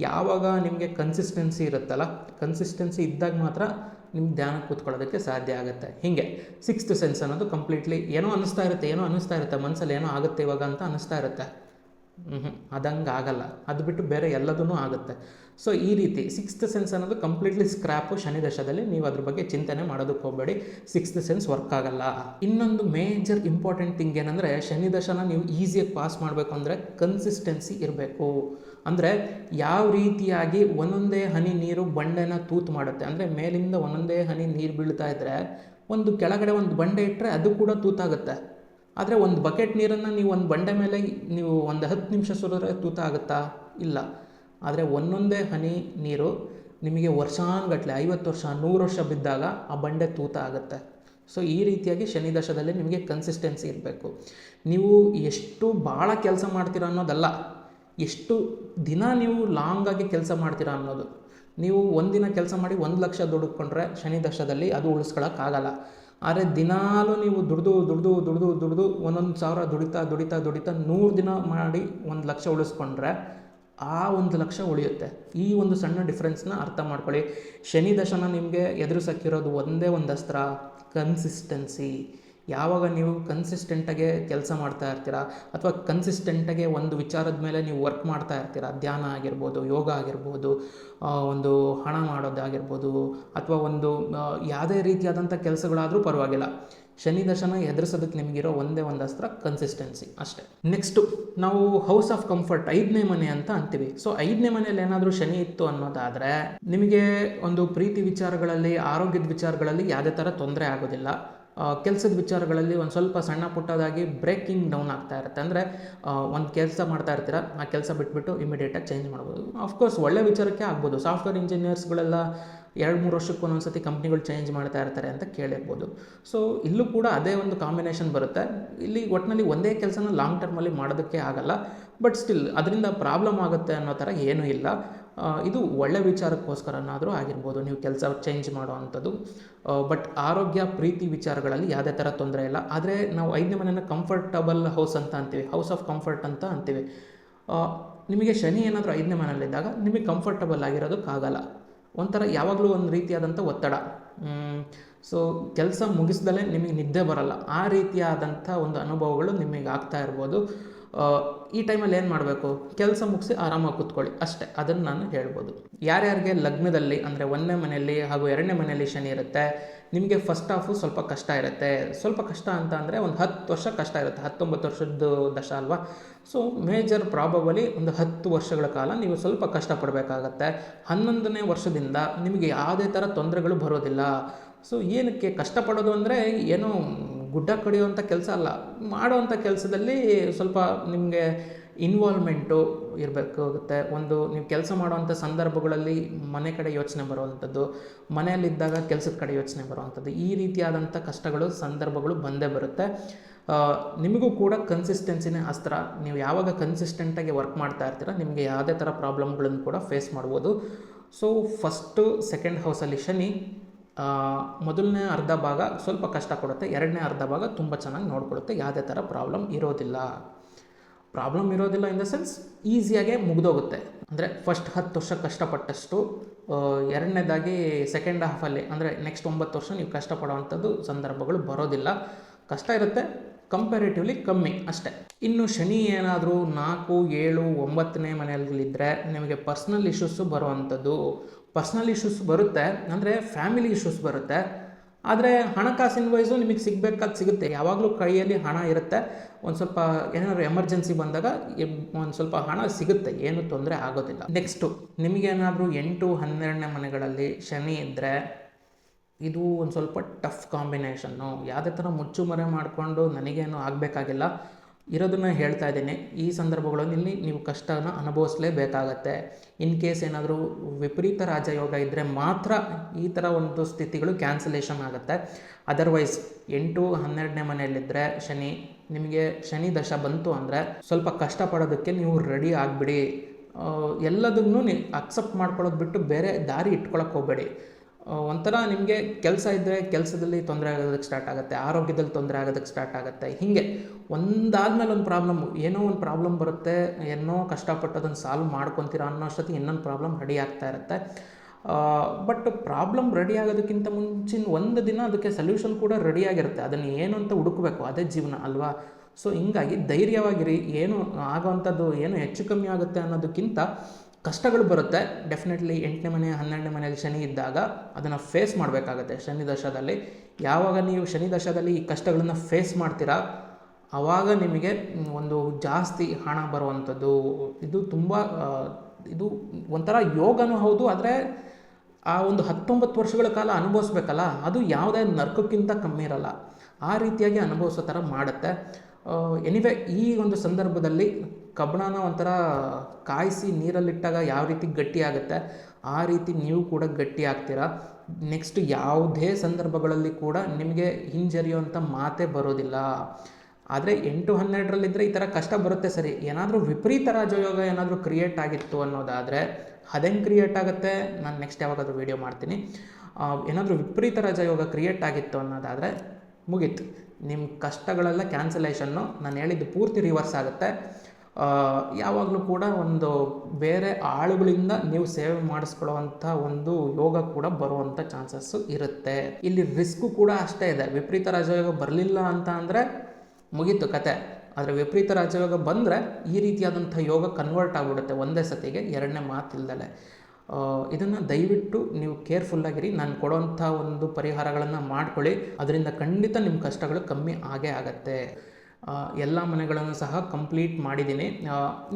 ಯಾವಾಗ ನಿಮಗೆ ಕನ್ಸಿಸ್ಟೆನ್ಸಿ ಇರುತ್ತಲ್ಲ, ಕನ್ಸಿಸ್ಟೆನ್ಸಿ ಇದ್ದಾಗ ಮಾತ್ರ ನಿಮ್ಮ ಧ್ಯಾನ ಕೂತ್ಕೊಳ್ಳೋದಕ್ಕೆ ಸಾಧ್ಯ ಆಗುತ್ತೆ. ಹೀಗೆ ಸಿಕ್ಸ್ತ್ ಸೆನ್ಸ್ ಅನ್ನೋದು ಕಂಪ್ಲೀಟ್ಲಿ ಏನೋ ಅನ್ನಿಸ್ತಾ ಇರುತ್ತೆ ಮನಸ್ಸಲ್ಲಿ ಏನೋ ಆಗುತ್ತೆ ಇವಾಗ ಅಂತ ಅನ್ನಿಸ್ತಾ ಇರುತ್ತೆ. ಅದಂಗೆ ಆಗಲ್ಲ. ಅದು ಬಿಟ್ಟು ಬೇರೆ ಎಲ್ಲದೂ ಆಗುತ್ತೆ. ಸೊ ಈ ರೀತಿ ಸಿಕ್ಸ್ತ್ ಸೆನ್ಸ್ ಅನ್ನೋದು ಕಂಪ್ಲೀಟ್ಲಿ ಸ್ಕ್ರ್ಯಾಪು ಶನಿ ದಶದಲ್ಲಿ. ನೀವು ಅದ್ರ ಬಗ್ಗೆ ಚಿಂತನೆ ಮಾಡೋದಕ್ಕೆ ಹೋಗಬೇಡಿ. ಸಿಕ್ಸ್ತ್ ಸೆನ್ಸ್ ವರ್ಕ್ ಆಗಲ್ಲ. ಇನ್ನೊಂದು ಮೇಜರ್ ಇಂಪಾರ್ಟೆಂಟ್ ಥಿಂಗ್ ಏನಂದರೆ, ಶನಿ ದಶನ ನೀವು ಈಸಿಯಾಗಿ ಪಾಸ್ ಮಾಡಬೇಕು ಅಂದರೆ ಕನ್ಸಿಸ್ಟೆನ್ಸಿ ಇರಬೇಕು. ಅಂದರೆ ಯಾವ ರೀತಿಯಾಗಿ ಒಂದೊಂದೇ ಹನಿ ನೀರು ಬಂಡೆನ ತೂತು ಮಾಡುತ್ತೆ, ಅಂದರೆ ಮೇಲಿಂದ ಒಂದೊಂದೇ ಹನಿ ನೀರು ಬೀಳ್ತಾ ಇದ್ದರೆ ಒಂದು ಕೆಳಗಡೆ ಒಂದು ಬಂಡೆ ಇಟ್ಟರೆ ಅದು ಕೂಡ ತೂತಾಗುತ್ತೆ. ಆದರೆ ಒಂದು ಬಕೆಟ್ ನೀರನ್ನು ನೀವು ಒಂದು ಬಂಡೆ ಮೇಲೆ ನೀವು ಒಂದು 10 ನಿಮಿಷ ಸುರಿದ್ರೆ ತೂತ ಆಗುತ್ತಾ? ಇಲ್ಲ. ಆದರೆ ಒಂದೊಂದೇ ಹನಿ ನೀರು ನಿಮಗೆ ವರ್ಷಾನುಗಟ್ಟಲೆ 50 ವರ್ಷ 100 ವರ್ಷ ಬಿದ್ದಾಗ ಆ ಬಂಡೆ ತೂತ ಆಗುತ್ತೆ. ಸೊ ಈ ರೀತಿಯಾಗಿ ಶನಿ ದಶದಲ್ಲಿ ನಿಮಗೆ ಕನ್ಸಿಸ್ಟೆನ್ಸಿ ಇರಬೇಕು. ನೀವು ಎಷ್ಟು ಭಾಳ ಕೆಲಸ ಮಾಡ್ತೀರಾ ಅನ್ನೋದಲ್ಲ, ಎಷ್ಟು ದಿನ ನೀವು ಲಾಂಗಾಗಿ ಕೆಲಸ ಮಾಡ್ತೀರಾ ಅನ್ನೋದು. ನೀವು ಒಂದಿನ ಕೆಲಸ ಮಾಡಿ 1 ಲಕ್ಷ ದುಡ್ಕೊಂಡ್ರೆ ಶನಿ ದಶದಲ್ಲಿ ಅದು ಉಳಿಸ್ಕೊಳ್ಳೋಕ್ಕಾಗಲ್ಲ. ಆದರೆ ದಿನಾಲೂ ನೀವು ದುಡ್ದು ಒಂದೊಂದು ಸಾವಿರ ದುಡಿತಾ 100 ದಿನ ಮಾಡಿ 1 ಲಕ್ಷ ಉಳಿಸ್ಕೊಂಡ್ರೆ ಆ 1 ಲಕ್ಷ ಉಳಿಯುತ್ತೆ. ಈ ಒಂದು ಸಣ್ಣ ಡಿಫ್ರೆನ್ಸ್ನ ಅರ್ಥ ಮಾಡ್ಕೊಳ್ಳಿ. ಶನಿ ದಶನ ನಿಮಗೆ ಎದುರಿಸೋಕ್ಕಿರೋದು ಒಂದೇ ಒಂದು ಅಸ್ತ್ರ, ಕನ್ಸಿಸ್ಟೆನ್ಸಿ. ಯಾವಾಗ ನೀವು ಕನ್ಸಿಸ್ಟೆಂಟಾಗೆ ಕೆಲಸ ಮಾಡ್ತಾ ಇರ್ತೀರಾ, ಅಥವಾ ಕನ್ಸಿಸ್ಟೆಂಟಾಗೆ ಒಂದು ವಿಚಾರದ ಮೇಲೆ ನೀವು ವರ್ಕ್ ಮಾಡ್ತಾ ಇರ್ತೀರಾ, ಧ್ಯಾನ ಆಗಿರ್ಬೋದು, ಯೋಗ ಆಗಿರ್ಬೋದು, ಒಂದು ಹಣ ಮಾಡೋದಾಗಿರ್ಬೋದು, ಅಥವಾ ಒಂದು ಯಾವುದೇ ರೀತಿಯಾದಂಥ ಕೆಲಸಗಳಾದರೂ ಪರವಾಗಿಲ್ಲ, ಶನಿ ದಶನ ಎದುರಿಸೋದಕ್ಕೆ ನಿಮಗಿರೋ ಒಂದೇ ಒಂದು ಅಸ್ತ್ರ ಕನ್ಸಿಸ್ಟೆನ್ಸಿ ಅಷ್ಟೇ. ನೆಕ್ಸ್ಟು ನಾವು ಹೌಸ್ ಆಫ್ ಕಂಫರ್ಟ್ 5ನೇ ಮನೆ ಅಂತ ಅಂತೀವಿ. ಸೊ 5ನೇ ಮನೆಯಲ್ಲಿ ಏನಾದರೂ ಶನಿ ಇತ್ತು ಅನ್ನೋದಾದರೆ ನಿಮಗೆ ಒಂದು ಪ್ರೀತಿ ವಿಚಾರಗಳಲ್ಲಿ, ಆರೋಗ್ಯದ ವಿಚಾರಗಳಲ್ಲಿ ಯಾವುದೇ ಥರ ತೊಂದರೆ ಆಗೋದಿಲ್ಲ. ಕೆಲಸದ ವಿಚಾರಗಳಲ್ಲಿ ಒಂದು ಸ್ವಲ್ಪ ಸಣ್ಣ ಪುಟ್ಟದಾಗಿ ಬ್ರೇಕಿಂಗ್ ಡೌನ್ ಆಗ್ತಾ ಇರುತ್ತೆ. ಅಂದರೆ ಒಂದು ಕೆಲಸ ಮಾಡ್ತಾ ಇರ್ತೀರ, ಆ ಕೆಲಸ ಬಿಟ್ಬಿಟ್ಟು ಇಮಿಡಿಯೇಟಾಗಿ ಚೇಂಜ್ ಮಾಡ್ಬೋದು. ಆಫ್ಕೋರ್ಸ್ ಒಳ್ಳೆ ವಿಚಾರಕ್ಕೆ ಆಗ್ಬೋದು. ಸಾಫ್ಟ್ವೇರ್ ಇಂಜಿನಿಯರ್ಸ್ಗಳೆಲ್ಲ 2-3 ವರ್ಷಕ್ಕೆ ಒಂದೊಂದು ಸತಿ ಕಂಪ್ನಿಗಳು ಚೇಂಜ್ ಮಾಡ್ತಾ ಇರ್ತಾರೆ ಅಂತ ಕೇಳಿರ್ಬೋದು. ಸೊ ಇಲ್ಲೂ ಕೂಡ ಅದೇ ಒಂದು ಕಾಂಬಿನೇಷನ್ ಬರುತ್ತೆ. ಇಲ್ಲಿ ಒಟ್ಟಿನಲ್ಲಿ ಒಂದೇ ಕೆಲಸನ ಲಾಂಗ್ ಟರ್ಮಲ್ಲಿ ಮಾಡೋದಕ್ಕೆ ಆಗಲ್ಲ. ಬಟ್ ಸ್ಟಿಲ್ ಅದರಿಂದ ಪ್ರಾಬ್ಲಮ್ ಆಗುತ್ತೆ ಅನ್ನೋ ಥರ ಏನೂ ಇಲ್ಲ. ಇದು ಒಳ್ಳೆ ವಿಚಾರಕ್ಕೋಸ್ಕರನಾದರೂ ಆಗಿರ್ಬೋದು ನೀವು ಕೆಲಸ ಚೇಂಜ್ ಮಾಡೋ ಅಂಥದ್ದು. ಬಟ್ ಆರೋಗ್ಯ, ಪ್ರೀತಿ ವಿಚಾರಗಳಲ್ಲಿ ಯಾವುದೇ ಥರ ತೊಂದರೆ ಇಲ್ಲ. ಆದರೆ ನಾವು 5ನೇ ಮನೆಯನ್ನು ಕಂಫರ್ಟಬಲ್ ಹೌಸ್ ಅಂತ ಅಂತೀವಿ, ಹೌಸ್ ಆಫ್ ಕಂಫರ್ಟ್ ಅಂತ ಅಂತೀವಿ. ನಿಮಗೆ ಶನಿ ಏನಾದರೂ 5ನೇ ಮನೆಯಲ್ಲಿದ್ದಾಗ ನಿಮಗೆ ಕಂಫರ್ಟಬಲ್ ಆಗಿರೋದಕ್ಕಾಗಲ್ಲ. ಒಂಥರ ಯಾವಾಗಲೂ ಒಂದು ರೀತಿಯಾದಂಥ ಒತ್ತಡ. ಸೊ ಕೆಲಸ ಮುಗಿಸ್ದಲೇ ನಿಮಗೆ ನಿದ್ದೆ ಬರಲ್ಲ. ಆ ರೀತಿಯಾದಂಥ ಒಂದು ಅನುಭವಗಳು ನಿಮಗೆ ಆಗ್ತಾ ಇರ್ಬೋದು. ಈ ಟೈಮಲ್ಲಿ ಏನು ಮಾಡಬೇಕು? ಕೆಲಸ ಮುಗಿಸಿ ಆರಾಮಾಗಿ ಕೂತ್ಕೊಳ್ಳಿ ಅಷ್ಟೇ. ಅದನ್ನು ನಾನು ಹೇಳ್ಬೋದು. ಯಾರ್ಯಾರಿಗೆ ಲಗ್ನದಲ್ಲಿ ಅಂದರೆ 1ನೇ ಮನೆಯಲ್ಲಿ ಹಾಗೂ 2ನೇ ಮನೆಯಲ್ಲಿ ಶನಿ ಇರುತ್ತೆ, ನಿಮಗೆ ಫಸ್ಟ್ ಹಾಫು ಸ್ವಲ್ಪ ಕಷ್ಟ ಇರುತ್ತೆ. ಸ್ವಲ್ಪ ಕಷ್ಟ ಅಂತ ಅಂದರೆ ಒಂದು 10 ವರ್ಷ ಕಷ್ಟ ಇರುತ್ತೆ. 19 ವರ್ಷದ ದಶ ಅಲ್ವಾ. ಸೊ ಮೇಜರ್ ಪ್ರಾಬಬಲಿ ಒಂದು 10 ವರ್ಷಗಳ ಕಾಲ ನೀವು ಸ್ವಲ್ಪ ಕಷ್ಟಪಡಬೇಕಾಗತ್ತೆ. 11ನೇ ವರ್ಷದಿಂದ ನಿಮಗೆ ಯಾವುದೇ ಥರ ತೊಂದರೆಗಳು ಬರೋದಿಲ್ಲ. ಸೊ ಏನಕ್ಕೆ ಕಷ್ಟಪಡೋದು ಅಂದರೆ ಏನೋ ಗುಡ್ಡ ಕಡಿಯೋವಂಥ ಕೆಲಸ ಅಲ್ಲ, ಮಾಡೋವಂಥ ಕೆಲಸದಲ್ಲಿ ಸ್ವಲ್ಪ ನಿಮಗೆ ಇನ್ವಾಲ್ವ್ಮೆಂಟು ಇರಬೇಕಾಗುತ್ತೆ. ಒಂದು ನೀವು ಕೆಲಸ ಮಾಡುವಂಥ ಸಂದರ್ಭಗಳಲ್ಲಿ ಮನೆ ಕಡೆ ಯೋಚನೆ ಬರುವಂಥದ್ದು, ಮನೆಯಲ್ಲಿದ್ದಾಗ ಕೆಲಸದ ಕಡೆ ಯೋಚನೆ ಬರುವಂಥದ್ದು, ಈ ರೀತಿಯಾದಂಥ ಕಷ್ಟಗಳು, ಸಂದರ್ಭಗಳು ಬಂದೇ ಬರುತ್ತೆ. ನಿಮಗೂ ಕೂಡ ಕನ್ಸಿಸ್ಟೆನ್ಸಿನೇ ಅಸ್ತ್ರ. ನೀವು ಯಾವಾಗ ಕನ್ಸಿಸ್ಟೆಂಟಾಗಿ ವರ್ಕ್ ಮಾಡ್ತಾ ಇರ್ತೀರ, ನಿಮಗೆ ಯಾವುದೇ ಥರ ಪ್ರಾಬ್ಲಮ್ಗಳನ್ನು ಕೂಡ ಫೇಸ್ ಮಾಡ್ಬೋದು. ಸೊ ಫಸ್ಟು 2nd ಹೌಸಲ್ಲಿ ಶನಿ ಮೊದಲನೇ ಅರ್ಧ ಭಾಗ ಸ್ವಲ್ಪ ಕಷ್ಟ ಕೊಡುತ್ತೆ, 2ನೇ ಅರ್ಧ ಭಾಗ ತುಂಬ ಚೆನ್ನಾಗಿ ನೋಡ್ಕೊಳುತ್ತೆ. ಯಾವುದೇ ಥರ ಪ್ರಾಬ್ಲಮ್ ಇರೋದಿಲ್ಲ ಇನ್ ದ ಸೆನ್ಸ್ ಈಸಿಯಾಗೆ ಮುಗಿದೋಗುತ್ತೆ. ಅಂದರೆ ಫಸ್ಟ್ 10 ವರ್ಷ ಕಷ್ಟಪಟ್ಟಷ್ಟು 2ನೇದಾಗಿ 2nd ಹಾಫಲ್ಲಿ ಅಂದರೆ ನೆಕ್ಸ್ಟ್ 9 ವರ್ಷ ನೀವು ಕಷ್ಟಪಡುವಂಥದ್ದು ಸಂದರ್ಭಗಳು ಬರೋದಿಲ್ಲ. ಕಷ್ಟ ಇರುತ್ತೆ, ಕಂಪ್ಯಾರಿಟಿವ್ಲಿ ಕಮ್ಮಿ ಅಷ್ಟೇ. ಇನ್ನು ಶನಿ ಏನಾದರೂ 4, 7, 9ನೇ ಮನೆಯಲ್ಲಿದ್ದರೆ ನಿಮಗೆ ಪರ್ಸ್ನಲ್ ಇಶ್ಯೂಸು ಬರುವಂಥದ್ದು. ಪರ್ಸ್ನಲ್ ಇಶ್ಯೂಸ್ ಬರುತ್ತೆ ಅಂದರೆ ಫ್ಯಾಮಿಲಿ ಇಶ್ಯೂಸ್ ಬರುತ್ತೆ. ಆದರೆ ಹಣಕಾಸಿನ ವೈಸು ನಿಮಗೆ ಸಿಗಬೇಕಾದ ಸಿಗುತ್ತೆ. ಯಾವಾಗಲೂ ಕೈಯಲ್ಲಿ ಹಣ ಇರುತ್ತೆ. ಒಂದು ಸ್ವಲ್ಪ ಏನಾದರೂ ಎಮರ್ಜೆನ್ಸಿ ಬಂದಾಗ ಒಂದು ಸ್ವಲ್ಪ ಹಣ ಸಿಗುತ್ತೆ, ಏನೂ ತೊಂದರೆ ಆಗೋದಿಲ್ಲ. ನೆಕ್ಸ್ಟು ನಿಮಗೇನಾದರೂ 8, 12ನೇ ಮನೆಗಳಲ್ಲಿ ಶನಿ ಇದ್ದರೆ ಇದು ಒಂದು ಸ್ವಲ್ಪ ಟಫ್ ಕಾಂಬಿನೇಷನ್ನು. ಯಾವುದೇ ಥರ ಮುಚ್ಚುಮರೆ ಮಾಡಿಕೊಂಡು ನನಗೇನು ಆಗಬೇಕಾಗಿಲ್ಲ. ಇರೋದನ್ನು ಹೇಳ್ತಾ ಇದ್ದೀನಿ. ಈ ಸಂದರ್ಭಗಳಲ್ಲಿ ನೀವು ಕಷ್ಟನ ಅನುಭವಿಸಲೇಬೇಕಾಗತ್ತೆ. ಇನ್ ಕೇಸ್ ಏನಾದರೂ ವಿಪರೀತ ರಾಜಯೋಗ ಇದ್ದರೆ ಮಾತ್ರ ಈ ಥರ ಒಂದು ಸ್ಥಿತಿಗಳು ಕ್ಯಾನ್ಸಲೇಷನ್ ಆಗುತ್ತೆ. ಅದರ್ವೈಸ್ 8-12ನೇ ಮನೆಯಲ್ಲಿದ್ದರೆ ಶನಿ, ನಿಮಗೆ ಶನಿ ದಶ ಬಂತು ಅಂದರೆ ಸ್ವಲ್ಪ ಕಷ್ಟಪಡೋದಕ್ಕೆ ನೀವು ರೆಡಿ ಆಗಿಬಿಡಿ. ಎಲ್ಲದನ್ನೂ ಅಕ್ಸೆಪ್ಟ್ ಮಾಡ್ಕೊಳ್ಳೋದು ಬಿಟ್ಟು ಬೇರೆ ದಾರಿ ಇಟ್ಕೊಳಕ್ಕೆ ಹೋಗಬೇಡಿ. ಒಂಥರ ನಿಮಗೆ ಕೆಲಸ ಇದ್ದರೆ ಕೆಲಸದಲ್ಲಿ ತೊಂದರೆ ಆಗೋದಕ್ಕೆ ಸ್ಟಾರ್ಟ್ ಆಗುತ್ತೆ, ಆರೋಗ್ಯದಲ್ಲಿ ತೊಂದರೆ ಆಗೋದಕ್ಕೆ ಸ್ಟಾರ್ಟ್ ಆಗುತ್ತೆ. ಹೀಗೆ ಒಂದಾದ್ಮೇಲೆ ಒಂದು ಪ್ರಾಬ್ಲಮ್ಮು, ಏನೋ ಒಂದು ಪ್ರಾಬ್ಲಮ್ ಬರುತ್ತೆ, ಏನೋ ಕಷ್ಟಪಟ್ಟು ಅದನ್ನು ಸಾಲ್ವ್ ಮಾಡ್ಕೊತೀರ ಅನ್ನೋಷ್ಟೊತ್ತಿಗೆ ಇನ್ನೊಂದು ಪ್ರಾಬ್ಲಮ್ ರೆಡಿ ಆಗ್ತಾ ಇರುತ್ತೆ. ಬಟ್ ಪ್ರಾಬ್ಲಮ್ ರೆಡಿ ಆಗೋದಕ್ಕಿಂತ ಮುಂಚಿನ ಒಂದು ದಿನ ಅದಕ್ಕೆ ಸೊಲ್ಯೂಷನ್ ಕೂಡ ರೆಡಿಯಾಗಿರುತ್ತೆ. ಅದನ್ನು ಏನು ಅಂತ ಹುಡುಕಬೇಕು, ಅದೇ ಜೀವನ ಅಲ್ವಾ? ಸೊ ಹಿಂಗಾಗಿ ಧೈರ್ಯವಾಗಿರಿ. ಏನು ಆಗೋವಂಥದ್ದು ಏನು ಹೆಚ್ಚು ಕಮ್ಮಿ ಆಗುತ್ತೆ ಅನ್ನೋದಕ್ಕಿಂತ ಕಷ್ಟಗಳು ಬರುತ್ತೆ. ಡೆಫಿನೆಟ್ಲಿ 8ನೇ ಮನೆ 12ನೇ ಮನೆಯಲ್ಲಿ ಶನಿ ಇದ್ದಾಗ ಅದನ್ನು ಫೇಸ್ ಮಾಡಬೇಕಾಗತ್ತೆ. ಶನಿ ದಶದಲ್ಲಿ ಯಾವಾಗ ನೀವು ಶನಿ ದಶದಲ್ಲಿ ಈ ಕಷ್ಟಗಳನ್ನು ಫೇಸ್ ಮಾಡ್ತೀರಾ, ಆವಾಗ ನಿಮಗೆ ಒಂದು ಜಾಸ್ತಿ ಹಣ ಬರುವಂಥದ್ದು, ಇದು ತುಂಬ ಇದು ಒಂಥರ ಯೋಗನೂ ಹೌದು. ಆದರೆ ಆ ಒಂದು 19 ವರ್ಷಗಳ ಕಾಲ ಅನುಭವಿಸ್ಬೇಕಲ್ಲ, ಅದು ಯಾವುದೇ ನರ್ಕಕ್ಕಿಂತ ಕಮ್ಮಿ ಇರಲ್ಲ. ಆ ರೀತಿಯಾಗಿ ಅನುಭವಿಸೋ ಥರ ಮಾಡುತ್ತೆ. ಎನಿವೆ ಈ ಒಂದು ಸಂದರ್ಭದಲ್ಲಿ ಕಬ್ಬಣನ ಒಂಥರ ಕಾಯಿಸಿ ನೀರಲ್ಲಿಟ್ಟಾಗ ಯಾವ ರೀತಿ ಗಟ್ಟಿ ಆಗುತ್ತೆ, ಆ ರೀತಿ ನೀವು ಕೂಡ ಗಟ್ಟಿ ಆಗ್ತೀರಾ. ನೆಕ್ಸ್ಟ್ ಯಾವುದೇ ಸಂದರ್ಭಗಳಲ್ಲಿ ಕೂಡ ನಿಮಗೆ ಹಿಂಜರಿಯುವಂಥ ಮಾತೇ ಬರೋದಿಲ್ಲ. ಆದರೆ 8-12ರಲ್ಲಿದ್ದರೆ ಈ ಥರ ಕಷ್ಟ ಬರುತ್ತೆ ಸರಿ. ಏನಾದರೂ ವಿಪರೀತ ರಾಜಯೋಗ ಏನಾದರೂ ಕ್ರಿಯೇಟ್ ಆಗಿತ್ತು ಅನ್ನೋದಾದರೆ ಅದೇನು ಕ್ರಿಯೇಟ್ ಆಗುತ್ತೆ, ನಾನು ನೆಕ್ಸ್ಟ್ ಯಾವಾಗಾದರೂ ವೀಡಿಯೋ ಮಾಡ್ತೀನಿ. ಏನಾದರೂ ವಿಪರೀತ ರಾಜಯೋಗ ಕ್ರಿಯೇಟ್ ಆಗಿತ್ತು ಅನ್ನೋದಾದರೆ ಮುಗೀತು, ನಿಮ್ಮ ಕಷ್ಟಗಳೆಲ್ಲ ಕ್ಯಾನ್ಸಲೇಷನ್ನು. ನಾನು ಹೇಳಿದ್ದು ಪೂರ್ತಿ ರಿವರ್ಸ್ ಆಗುತ್ತೆ. ಯಾವಾಗಲೂ ಕೂಡ ಒಂದು ಬೇರೆ ಆಳುಗಳಿಂದ ನೀವು ಸೇವೆ ಮಾಡಿಸ್ಕೊಳ್ಳುವಂಥ ಒಂದು ಯೋಗ ಕೂಡ ಬರುವಂಥ ಚಾನ್ಸಸ್ಸು ಇರುತ್ತೆ. ಇಲ್ಲಿ ರಿಸ್ಕು ಕೂಡ ಅಷ್ಟೇ ಇದೆ. ವಿಪರೀತ ರಾಜಯೋಗ ಬರಲಿಲ್ಲ ಅಂತ ಅಂದರೆ ಮುಗೀತು ಕತೆ. ಆದರೆ ವಿಪರೀತ ರಾಜಯೋಗ ಬಂದರೆ ಈ ರೀತಿಯಾದಂಥ ಯೋಗ ಕನ್ವರ್ಟ್ ಆಗಿಬಿಡುತ್ತೆ ಒಂದೇ ಸತಿಗೆ, ಎರಡನೇ ಮಾತಿಲ್ದಲೆ. ಇದನ್ನು ದಯವಿಟ್ಟು ನೀವು ಕೇರ್ಫುಲ್ಲಾಗಿರಿ. ನಾನು ಕೊಡೋವಂಥ ಒಂದು ಪರಿಹಾರಗಳನ್ನು ಮಾಡ್ಕೊಳ್ಳಿ, ಅದರಿಂದ ಖಂಡಿತ ನಿಮ್ಮ ಕಷ್ಟಗಳು ಕಮ್ಮಿ ಆಗೇ ಆಗತ್ತೆ. ಎಲ್ಲ ಮನೆಗಳನ್ನು ಸಹ ಕಂಪ್ಲೀಟ್ ಮಾಡಿದ್ದೀನಿ.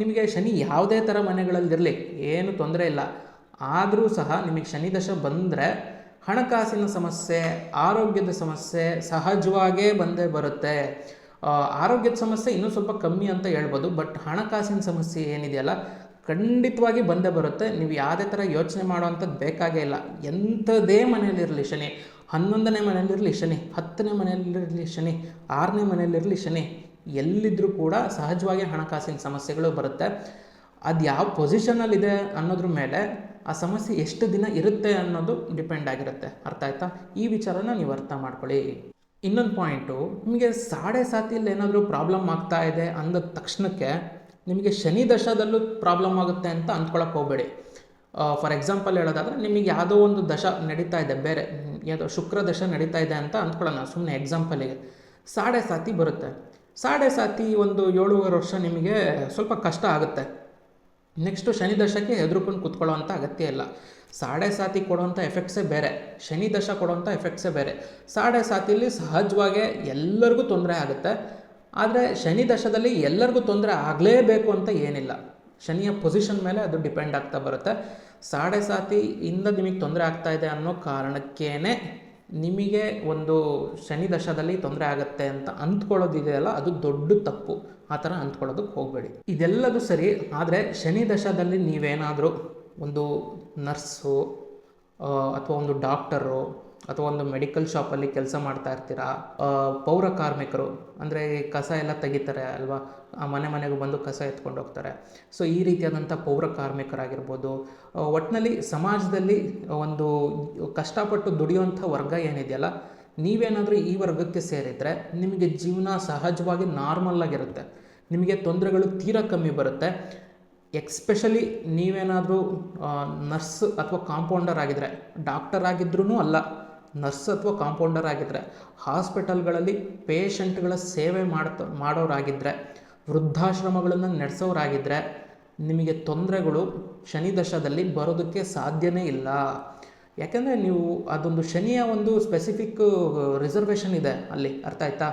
ನಿಮಗೆ ಶನಿ ಯಾವುದೇ ಥರ ಮನೆಗಳಲ್ಲಿರಲಿ ಏನು ತೊಂದರೆ ಇಲ್ಲ. ಆದರೂ ಸಹ ನಿಮಗೆ ಶನಿ ದಶ ಬಂದರೆ ಹಣಕಾಸಿನ ಸಮಸ್ಯೆ, ಆರೋಗ್ಯದ ಸಮಸ್ಯೆ ಸಹಜವಾಗೇ ಬಂದೇ ಬರುತ್ತೆ. ಆರೋಗ್ಯದ ಸಮಸ್ಯೆ ಇನ್ನೂ ಸ್ವಲ್ಪ ಕಮ್ಮಿ ಅಂತ ಹೇಳ್ಬೋದು, ಬಟ್ ಹಣಕಾಸಿನ ಸಮಸ್ಯೆ ಏನಿದೆಯಲ್ಲ ಖಂಡಿತವಾಗಿ ಬಂದೇ ಬರುತ್ತೆ. ನೀವು ಯಾವುದೇ ಥರ ಯೋಚನೆ ಮಾಡೋವಂಥದ್ದು ಬೇಕಾಗೇ ಇಲ್ಲ. ಎಂಥದೇ ಮನೆಯಲ್ಲಿರಲಿ ಶನಿ, 11ನೇ ಮನೆಯಲ್ಲಿರಲಿ ಶನಿ, 10ನೇ ಮನೆಯಲ್ಲಿರಲಿ ಶನಿ, 6ನೇ ಮನೆಯಲ್ಲಿರಲಿ ಶನಿ, ಎಲ್ಲಿದ್ದರೂ ಕೂಡ ಸಹಜವಾಗಿ ಹಣಕಾಸಿನ ಸಮಸ್ಯೆಗಳು ಬರುತ್ತೆ. ಅದು ಯಾವ ಪೊಸಿಷನಲ್ಲಿದೆ ಅನ್ನೋದ್ರ ಮೇಲೆ ಆ ಸಮಸ್ಯೆ ಎಷ್ಟು ದಿನ ಇರುತ್ತೆ ಅನ್ನೋದು ಡಿಪೆಂಡ್ ಆಗಿರುತ್ತೆ. ಅರ್ಥ ಆಯ್ತಾ? ಈ ವಿಚಾರನ ನೀವು ಅರ್ಥ ಮಾಡ್ಕೊಳ್ಳಿ. ಇನ್ನೊಂದು ಪಾಯಿಂಟು, ನಿಮಗೆ ಸಾಡೆ ಸಾತಿಯಲ್ಲಿ ಏನಾದರೂ ಪ್ರಾಬ್ಲಮ್ ಆಗ್ತಾ ಇದೆ ಅಂದ ತಕ್ಷಣಕ್ಕೆ ನಿಮಗೆ ಶನಿ ದಶದಲ್ಲೂ ಪ್ರಾಬ್ಲಮ್ ಆಗುತ್ತೆ ಅಂತ ಅಂದ್ಕೊಳಕ್ಕೆ ಹೋಗಬೇಡಿ. ಫಾರ್ ಎಕ್ಸಾಂಪಲ್ ಹೇಳೋದಾದರೆ, ನಿಮಗೆ ಯಾವುದೋ ಒಂದು ದಶ ನಡೀತಾ ಇದೆ, ಬೇರೆ ಯಾವುದೋ ಶುಕ್ರ ದಶ ನಡೀತಾ ಇದೆ ಅಂತ ಅಂದ್ಕೊಳ್ಳೋಣ ಸುಮ್ಮನೆ ಎಕ್ಸಾಂಪಲಿಗೆ. ಸಾಡೆ ಸಾತಿ ಬರುತ್ತೆ. ಸಾಡೆ ಸಾತಿ ಒಂದು 7.5 ವರ್ಷ ನಿಮಗೆ ಸ್ವಲ್ಪ ಕಷ್ಟ ಆಗುತ್ತೆ. ನೆಕ್ಸ್ಟು ಶನಿ ದಶಕ್ಕೆ ಹೆದರ್ಕೊಂಡು ಕೂತ್ಕೊಳ್ಳೋವಂಥ ಅಗತ್ಯ ಇಲ್ಲ. ಸಾಡೆ ಸಾತಿ ಕೊಡುವಂಥ ಎಫೆಕ್ಟ್ಸೇ ಬೇರೆ, ಶನಿ ದಶ ಕೊಡುವಂಥ ಎಫೆಕ್ಟ್ಸೇ ಬೇರೆ. ಸಾಡೆ ಸಾತಿಯಲ್ಲಿ ಸಹಜವಾಗೇ ಎಲ್ಲರಿಗೂ ತೊಂದರೆ ಆಗುತ್ತೆ. ಆದರೆ ಶನಿ ದಶದಲ್ಲಿ ಎಲ್ಲರಿಗೂ ತೊಂದರೆ ಆಗಲೇಬೇಕು ಅಂತ ಏನಿಲ್ಲ. ಶನಿಯ ಪೊಸಿಷನ್ ಮೇಲೆ ಅದು ಡಿಪೆಂಡ್ ಆಗ್ತಾ ಬರುತ್ತೆ. ಸಾಡೆ ಸಾತಿಯಿಂದ ನಿಮಗೆ ತೊಂದರೆ ಆಗ್ತಾ ಇದೆ ಅನ್ನೋ ಕಾರಣಕ್ಕೇ ನಿಮಗೆ ಒಂದು ಶನಿ ದಶದಲ್ಲಿ ತೊಂದರೆ ಆಗುತ್ತೆ ಅಂತ ಅಂದ್ಕೊಳ್ಳೋದಿದೆಯಲ್ಲ, ಅದು ದೊಡ್ಡ ತಪ್ಪು. ಆ ಥರ ಅಂದ್ಕೊಳ್ಳೋದಕ್ಕೆ ಹೋಗಬೇಡಿ. ಇದೆಲ್ಲದು ಸರಿ, ಆದರೆ ಶನಿ ದಶದಲ್ಲಿ ನೀವೇನಾದರೂ ಒಂದು ನರ್ಸು ಅಥವಾ ಒಂದು ಡಾಕ್ಟರು ಅಥವಾ ಒಂದು ಮೆಡಿಕಲ್ ಶಾಪಲ್ಲಿ ಕೆಲಸ ಮಾಡ್ತಾ ಇರ್ತೀರಾ, ಪೌರ ಕಾರ್ಮಿಕರು ಅಂದರೆ ಕಸ ಎಲ್ಲ ತೆಗಿತಾರೆ ಅಲ್ವಾ, ಮನೆ ಮನೆಗೂ ಬಂದು ಕಸ ಎತ್ಕೊಂಡು ಹೋಗ್ತಾರೆ. ಸೊ ಈ ರೀತಿಯಾದಂಥ ಪೌರ ಕಾರ್ಮಿಕರಾಗಿರ್ಬೋದು, ಒಟ್ಟಿನಲ್ಲಿ ಸಮಾಜದಲ್ಲಿ ಒಂದು ಕಷ್ಟಪಟ್ಟು ದುಡಿಯುವಂಥ ವರ್ಗ ಏನಿದೆಯಲ್ಲ, ನೀವೇನಾದರೂ ಈ ವರ್ಗಕ್ಕೆ ಸೇರಿದರೆ ನಿಮಗೆ ಜೀವನ ಸಹಜವಾಗಿ ನಾರ್ಮಲ್ಲಾಗಿರುತ್ತೆ. ನಿಮಗೆ ತೊಂದರೆಗಳು ತೀರಾ ಕಮ್ಮಿ ಬರುತ್ತೆ. ಎಕ್ಸ್ಪೆಷಲಿ ನೀವೇನಾದರೂ ನರ್ಸ್ ಅಥವಾ ಕಾಂಪೌಂಡರ್ ಆಗಿದ್ದರೆ, ಡಾಕ್ಟರ್ ಆಗಿದ್ರೂ ಅಲ್ಲ, ನರ್ಸ್ ಅಥವಾ ಕಾಂಪೌಂಡರ್ ಆಗಿದ್ದರೆ, ಹಾಸ್ಪಿಟಲ್ಗಳಲ್ಲಿ ಪೇಷಂಟ್ಗಳ ಸೇವೆ ಮಾಡೋರಾಗಿದ್ದರೆ, ವೃದ್ಧಾಶ್ರಮಗಳನ್ನು ನಡೆಸೋರಾಗಿದ್ದರೆ, ನಿಮಗೆ ತೊಂದರೆಗಳು ಶನಿ ದಶದಲ್ಲಿ ಬರೋದಕ್ಕೆ ಸಾಧ್ಯನೇ ಇಲ್ಲ. ಯಾಕೆಂದರೆ ನೀವು ಅದೊಂದು ಶನಿಯ ಒಂದು ಸ್ಪೆಸಿಫಿಕ್ ರಿಸರ್ವೇಷನ್ ಇದೆ ಅಲ್ಲಿ, ಅರ್ಥ ಆಯ್ತಾ?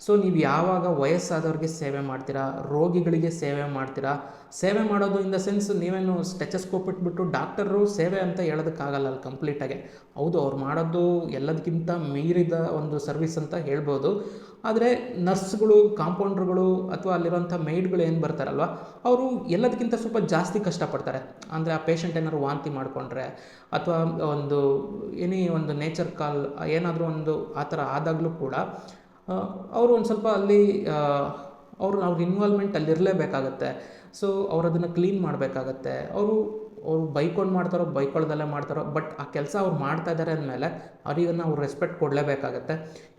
ಸೊ ನೀವು ಯಾವಾಗ ವಯಸ್ಸಾದವ್ರಿಗೆ ಸೇವೆ ಮಾಡ್ತೀರಾ, ರೋಗಿಗಳಿಗೆ ಸೇವೆ ಮಾಡ್ತೀರಾ, ಸೇವೆ ಮಾಡೋದು ಇನ್ ದ ಸೆನ್ಸ್ ನೀವೇನು ಸ್ಟೆಚಸ್ಕೋಪ್ ಇಟ್ಬಿಟ್ಟು ಡಾಕ್ಟರು ಸೇವೆ ಅಂತ ಹೇಳೋದಕ್ಕಾಗಲ್ಲ ಅಲ್ಲಿ ಕಂಪ್ಲೀಟಾಗಿ. ಹೌದು, ಅವ್ರು ಮಾಡೋದು ಎಲ್ಲದಕ್ಕಿಂತ ಮೀರಿದ ಒಂದು ಸರ್ವಿಸ್ ಅಂತ ಹೇಳ್ಬೋದು. ಆದರೆ ನರ್ಸ್ಗಳು, ಕಾಂಪೌಂಡ್ರುಗಳು ಅಥವಾ ಅಲ್ಲಿರೋಂಥ ಮೇಯ್ಡ್ಗಳು ಏನು ಬರ್ತಾರಲ್ವ, ಅವರು ಎಲ್ಲದಕ್ಕಿಂತ ಸ್ವಲ್ಪ ಜಾಸ್ತಿ ಕಷ್ಟಪಡ್ತಾರೆ. ಅಂದರೆ ಆ ಪೇಷಂಟ್ ಏನಾದ್ರು ವಾಂತಿ ಮಾಡಿಕೊಂಡ್ರೆ ಅಥವಾ ಒಂದು ಒಂದು ನೇಚರ್ ಕಾಲ್ ಏನಾದರೂ ಒಂದು ಆ ಥರ ಆದಾಗಲೂ ಕೂಡ ಅವರು ಒಂದು ಸ್ವಲ್ಪ ಅಲ್ಲಿ ಅವ್ರ ಇನ್ವಾಲ್ವ್ಮೆಂಟ್ ಅಲ್ಲಿರಲೇಬೇಕಾಗತ್ತೆ. ಸೊ ಅವ್ರು ಅದನ್ನು ಕ್ಲೀನ್ ಮಾಡಬೇಕಾಗತ್ತೆ. ಅವರು ಬೈಕೊಂಡು ಮಾಡ್ತಾರೋ ಬೈಕೊಳ್ದಲ್ಲೇ ಮಾಡ್ತಾರೋ, ಬಟ್ ಆ ಕೆಲಸ ಅವ್ರು ಮಾಡ್ತಾ ಇದ್ದಾರೆ ಅಂದಮೇಲೆ ಅವರಿಗನ್ನು ಅವ್ರು ರೆಸ್ಪೆಕ್ಟ್ ಕೊಡಲೇಬೇಕಾಗತ್ತೆ.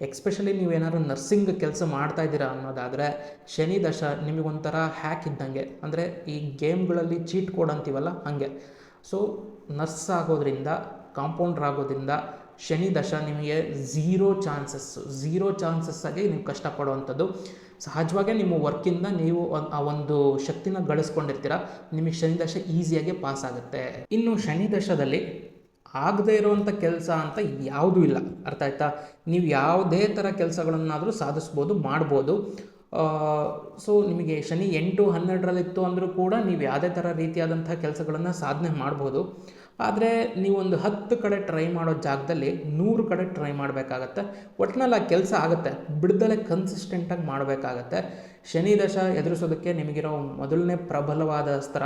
ಎಕ್ಸ್ಪೆಷಲಿ ನೀವೇನಾದ್ರು ನರ್ಸಿಂಗ್ ಕೆಲಸ ಮಾಡ್ತಾ ಇದ್ದೀರಾ ಅನ್ನೋದಾದರೆ ಶನಿ ದಶ ನಿಮಗೊಂಥರ ಹ್ಯಾಕ್ ಇದ್ದಂಗೆ. ಅಂದರೆ ಈ ಗೇಮ್ಗಳಲ್ಲಿ ಚೀಟ್ ಕೋಡ್ ಅಂತೀವಲ್ಲ ಹಾಗೆ. ಸೊ ನರ್ಸ್ ಆಗೋದ್ರಿಂದ, ಕಾಂಪೌಂಡ್ರ್ ಆಗೋದ್ರಿಂದ ಶನಿ ದಶ ನಿಮಗೆ ಝೀರೋ ಚಾನ್ಸಸ್ ಆಗಿ ನೀವು ಕಷ್ಟಪಡುವಂಥದ್ದು. ಸಹಜವಾಗೇ ನಿಮ್ಮ ವರ್ಕಿಂದ ನೀವು ಆ ಒಂದು ಶಕ್ತಿನ ಗಳಿಸ್ಕೊಂಡಿರ್ತೀರ, ನಿಮಗೆ ಶನಿ ದಶ ಈಸಿಯಾಗಿ ಪಾಸ್ ಆಗುತ್ತೆ. ಇನ್ನು ಶನಿ ದಶದಲ್ಲಿ ಆಗದೇ ಇರೋವಂಥ ಕೆಲಸ ಅಂತ ಯಾವುದೂ ಇಲ್ಲ, ಅರ್ಥ ಆಯ್ತಾ? ನೀವು ಯಾವುದೇ ಥರ ಕೆಲಸಗಳನ್ನಾದರೂ ಸಾಧಿಸ್ಬೋದು, ಮಾಡ್ಬೋದು. ಸೊ ನಿಮಗೆ ಶನಿ 8-12ರಲ್ಲಿತ್ತು ಅಂದರೂ ಕೂಡ ನೀವು ಯಾವುದೇ ಥರ ರೀತಿಯಾದಂಥ ಕೆಲಸಗಳನ್ನು ಸಾಧನೆ ಮಾಡ್ಬೋದು. ಆದರೆ ನೀವೊಂದು 10 ಕಡೆ ಟ್ರೈ ಮಾಡೋ ಜಾಗದಲ್ಲಿ 100 ಕಡೆ ಟ್ರೈ ಮಾಡಬೇಕಾಗತ್ತೆ. ಒಟ್ಟಿನಲ್ಲಿ ಆ ಕೆಲಸ ಆಗುತ್ತೆ, ಬಿಡ್ದಲೇ ಕನ್ಸಿಸ್ಟೆಂಟಾಗಿ ಮಾಡಬೇಕಾಗತ್ತೆ. ಶನಿ ದಶ ಎದುರಿಸೋದಕ್ಕೆ ನಿಮಗಿರೋ ಮೊದಲನೇ ಪ್ರಬಲವಾದ ಅಸ್ತ್ರ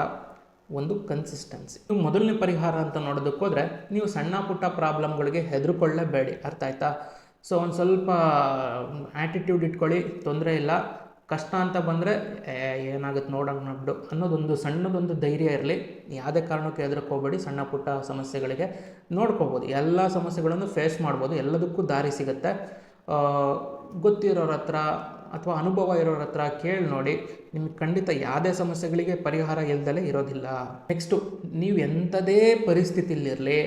ಒಂದು ಕನ್ಸಿಸ್ಟೆನ್ಸಿ. ನೀವು ಮೊದಲನೇ ಪರಿಹಾರ ಅಂತ ನೋಡೋದಕ್ಕೆ ಹೋದರೆ ನೀವು ಸಣ್ಣ ಪುಟ್ಟ ಪ್ರಾಬ್ಲಮ್ಗಳಿಗೆ ಹೆದರ್ಕೊಳ್ಳೇಬೇಡಿ, ಅರ್ಥ ಆಯ್ತಾ? ಸೊ ಒಂದು ಸ್ವಲ್ಪ ಆ್ಯಟಿಟ್ಯೂಡ್ ಇಟ್ಕೊಳ್ಳಿ, ತೊಂದರೆ ಇಲ್ಲ. ಕಷ್ಟ ಅಂತ ಬಂದರೆ ಏನಾಗುತ್ತೆ ನೋಡೋಣ ಅನ್ನೋದೊಂದು ಸಣ್ಣದೊಂದು ಧೈರ್ಯ ಇರಲಿ. ಯಾವುದೇ ಕಾರಣಕ್ಕೆ ಹೆದರ್ಕೋಬೇಡಿ. ಸಣ್ಣ ಪುಟ್ಟ ಸಮಸ್ಯೆಗಳಿಗೆ ನೋಡ್ಕೋಬೋದು, ಎಲ್ಲ ಸಮಸ್ಯೆಗಳನ್ನು ಫೇಸ್ ಮಾಡ್ಬೋದು, ಎಲ್ಲದಕ್ಕೂ ದಾರಿ ಸಿಗುತ್ತೆ. ಗೊತ್ತಿರೋರ ಹತ್ರ ಅಥವಾ ಅನುಭವ ಇರೋರ ಹತ್ರ ಕೇಳಿ ನೋಡಿ, ನಿಮಗೆ ಖಂಡಿತ ಯಾವುದೇ ಸಮಸ್ಯೆಗಳಿಗೆ ಪರಿಹಾರ ಇಲ್ದಲೇ ಇರೋದಿಲ್ಲ. ನೆಕ್ಸ್ಟು, ನೀವು ಎಂಥದೇ ಪರಿಸ್ಥಿತಿಲಿರಲಿ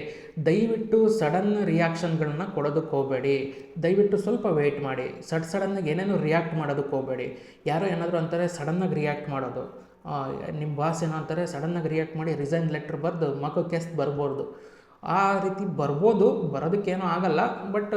ದಯವಿಟ್ಟು ಸಡನ್ ರಿಯಾಕ್ಷನ್ಗಳನ್ನ ಕೊಡೋದಕ್ಕೆ ಹೋಗಬೇಡಿ. ದಯವಿಟ್ಟು ಸ್ವಲ್ಪ ವೆಯ್ಟ್ ಮಾಡಿ. ಸಡನ್ನಾಗಿ ಏನೇನೋ ರಿಯಾಕ್ಟ್ ಮಾಡೋದಕ್ಕೆ ಹೋಗಬೇಡಿ. ಯಾರೋ ಏನಾದರೂ ಅಂತಾರೆ ಸಡನ್ನಾಗಿ ರಿಯಾಕ್ಟ್ ಮಾಡೋದು, ನಿಮ್ಮ ಬಾಸ್ ಏನೋ ಅಂತಾರೆ ಸಡನ್ನಾಗಿ ರಿಯಾಕ್ಟ್ ಮಾಡಿ ರಿಸೈನ್ ಲೆಟ್ರ್ ಬರೆದು ಮಗಕ್ಕೆ ಬರ್ಬೋದು. ಆ ರೀತಿ ಬರ್ಬೋದು, ಬರೋದಕ್ಕೇನೂ ಆಗಲ್ಲ, ಬಟ್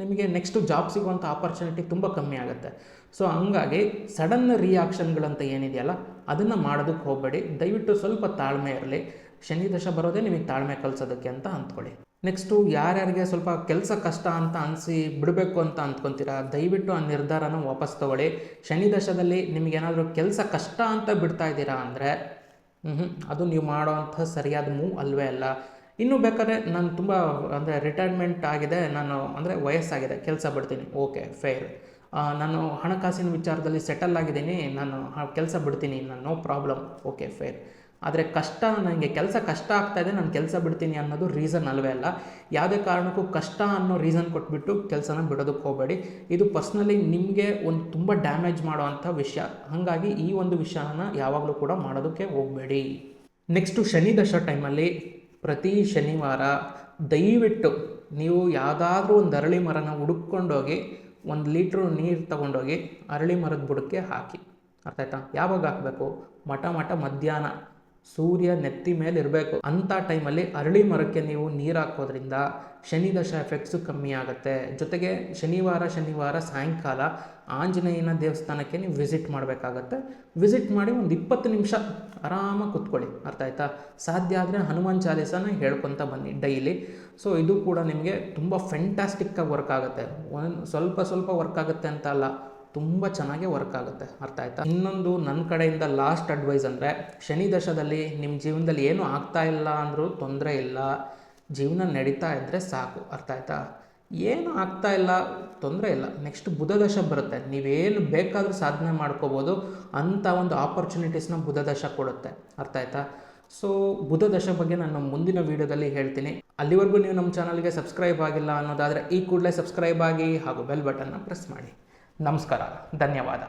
ನಿಮಗೆ ನೆಕ್ಸ್ಟು ಜಾಬ್ ಸಿಗುವಂಥ ಆಪರ್ಚುನಿಟಿ ತುಂಬ ಕಮ್ಮಿ ಆಗುತ್ತೆ. ಸೊ ಹಂಗಾಗಿ ಸಡನ್ ರಿಯಾಕ್ಷನ್ಗಳಂತ ಏನಿದೆಯಲ್ಲ ಅದನ್ನು ಮಾಡೋದಕ್ಕೆ ಹೋಗಬೇಡಿ. ದಯವಿಟ್ಟು ಸ್ವಲ್ಪ ತಾಳ್ಮೆ ಇರಲಿ. ಶನಿ ದಶ ಬರೋದೇ ನಿಮಗೆ ತಾಳ್ಮೆ ಕಲಿಸೋದಕ್ಕೆ ಅಂತ ಅಂದ್ಕೊಳ್ಳಿ. ನೆಕ್ಸ್ಟು, ಯಾರ್ಯಾರಿಗೆ ಸ್ವಲ್ಪ ಕೆಲಸ ಕಷ್ಟ ಅಂತ ಅನಿಸಿ ಬಿಡಬೇಕು ಅಂತ ಅಂದ್ಕೊತೀರಾ, ದಯವಿಟ್ಟು ಆ ನಿರ್ಧಾರನ ವಾಪಸ್ ತೊಗೊಳ್ಳಿ. ಶನಿ ದಶದಲ್ಲಿ ನಿಮಗೇನಾದರೂ ಕೆಲಸ ಕಷ್ಟ ಅಂತ ಬಿಡ್ತಾ ಇದ್ದೀರಾ ಅಂದರೆ ಅದು ನೀವು ಮಾಡೋವಂಥ ಸರಿಯಾದ ಮೂವ್ ಅಲ್ವೇ ಅಲ್ಲ. ಇನ್ನೂ ಬೇಕಾದ್ರೆ ನಾನು ತುಂಬ ಅಂದರೆ ರಿಟೈರ್ಮೆಂಟ್ ಆಗಿದೆ, ನಾನು ಅಂದರೆ ವಯಸ್ಸಾಗಿದೆ, ಕೆಲಸ ಬಿಡ್ತೀನಿ, ಓಕೆ ಫೇರ್. ನಾನು ಹಣಕಾಸಿನ ವಿಚಾರದಲ್ಲಿ ಸೆಟಲ್ ಆಗಿದ್ದೀನಿ, ನಾನು ಕೆಲಸ ಬಿಡ್ತೀನಿ, ನಾನು ನೋ ಪ್ರಾಬ್ಲಮ್, ಓಕೆ ಫೇರ್. ಆದರೆ ನನಗೆ ಕೆಲಸ ಕಷ್ಟ ಆಗ್ತಾಯಿದೆ, ನಾನು ಕೆಲಸ ಬಿಡ್ತೀನಿ ಅನ್ನೋದು ರೀಸನ್ ಅಲ್ವೇ ಅಲ್ಲ. ಯಾವುದೇ ಕಾರಣಕ್ಕೂ ಕಷ್ಟ ಅನ್ನೋ ರೀಸನ್ ಕೊಟ್ಬಿಟ್ಟು ಕೆಲಸನ ಬಿಡೋದಕ್ಕೆ ಹೋಗಬೇಡಿ. ಇದು ಪರ್ಸ್ನಲಿ ನಿಮಗೆ ಒಂದು ತುಂಬ ಡ್ಯಾಮೇಜ್ ಮಾಡೋವಂಥ ವಿಷಯ. ಹಾಗಾಗಿ ಈ ಒಂದು ವಿಷಯನ ಯಾವಾಗಲೂ ಕೂಡ ಮಾಡೋದಕ್ಕೆ ಹೋಗಬೇಡಿ. ನೆಕ್ಸ್ಟು, ಶನಿ ದಶ ಟೈಮಲ್ಲಿ ಪ್ರತಿ ಶನಿವಾರ ದಯವಿಟ್ಟು ನೀವು ಯಾವುದಾದ್ರೂ ಒಂದು ಅರಳಿ ಮರನ ಹುಡುಕೊಂಡೋಗಿ 1 ಲೀಟ್ರ್ ನೀರು ತೊಗೊಂಡೋಗಿ ಅರಳಿ ಮರದ ಬುಡಕ್ಕೆ ಹಾಕಿ, ಅರ್ಥ ಆಯ್ತಾ? ಯಾವಾಗ ಹಾಕಬೇಕು? ಮಧ್ಯಾಹ್ನ ಸೂರ್ಯ ನೆತ್ತಿ ಮೇಲೆ ಇರಬೇಕು. ಅಂಥ ಟೈಮಲ್ಲಿ ಅರಳಿ ಮರಕ್ಕೆ ನೀವು ನೀರು ಹಾಕೋದ್ರಿಂದ ಶನಿ ದಶ ಎಫೆಕ್ಟ್ಸು ಕಮ್ಮಿ ಆಗುತ್ತೆ. ಜೊತೆಗೆ ಶನಿವಾರ ಸಾಯಂಕಾಲ ಆಂಜನೇಯನ ದೇವಸ್ಥಾನಕ್ಕೆ ನೀವು ವಿಸಿಟ್ ಮಾಡಬೇಕಾಗತ್ತೆ. ವಿಸಿಟ್ ಮಾಡಿ ಒಂದು 20 ನಿಮಿಷ ಆರಾಮಾಗಿ ಕೂತ್ಕೊಳ್ಳಿ, ಅರ್ಥ ಆಯ್ತಾ? ಸಾಧ್ಯ ಆದರೆ ಹನುಮಾನ್ ಚಾಲೀಸನ ಹೇಳ್ಕೊತ ಬನ್ನಿ ಡೈಲಿ. ಸೊ ಇದು ಕೂಡ ನಿಮಗೆ ತುಂಬ ಫೆಂಟಾಸ್ಟಿಕ್ಕಾಗಿ ವರ್ಕ್ ಆಗುತ್ತೆ. ಸ್ವಲ್ಪ ವರ್ಕ್ ಆಗುತ್ತೆ ಅಂತ ಅಲ್ಲ, ತುಂಬ ಚೆನ್ನಾಗಿ ವರ್ಕ್ ಆಗುತ್ತೆ, ಅರ್ಥ ಆಯ್ತಾ? ಇನ್ನೊಂದು ನನ್ನ ಕಡೆಯಿಂದ ಲಾಸ್ಟ್ ಅಡ್ವೈಸ್ ಅಂದರೆ, ಶನಿ ದಶದಲ್ಲಿ ನಿಮ್ಮ ಜೀವನದಲ್ಲಿ ಏನೂ ಆಗ್ತಾ ಇಲ್ಲ ಅಂದರೂ ತೊಂದರೆ ಇಲ್ಲ, ಜೀವನ ನಡೀತಾ ಇದ್ದರೆ ಸಾಕು, ಅರ್ಥ ಆಯ್ತಾ? ಏನು ಆಗ್ತಾ ಇಲ್ಲ ತೊಂದರೆ ಇಲ್ಲ. ನೆಕ್ಸ್ಟ್ ಬುಧ ದಶ ಬರುತ್ತೆ, ನೀವೇನು ಬೇಕಾದರೂ ಸಾಧನೆ ಮಾಡ್ಕೋಬೋದು. ಅಂಥ ಒಂದು ಆಪರ್ಚುನಿಟೀಸ್ನ ಬುಧ ದಶ ಕೊಡುತ್ತೆ, ಅರ್ಥ ಆಯ್ತಾ? ಸೊ ಬುಧ ದಶ ಬಗ್ಗೆ ನಾನು ಮುಂದಿನ ವೀಡಿಯೋದಲ್ಲಿ ಹೇಳ್ತೀನಿ. ಅಲ್ಲಿವರೆಗೂ ನೀವು ನಮ್ಮ ಚಾನಲ್ಗೆ ಸಬ್ಸ್ಕ್ರೈಬ್ ಆಗಿಲ್ಲ ಅನ್ನೋದಾದರೆ ಈ ಕೂಡಲೇ ಸಬ್ಸ್ಕ್ರೈಬ್ ಆಗಿ ಹಾಗೂ ಬೆಲ್ ಬಟನ್ನ ಪ್ರೆಸ್ ಮಾಡಿ. ನಮಸ್ಕಾರ, ಧನ್ಯವಾದ.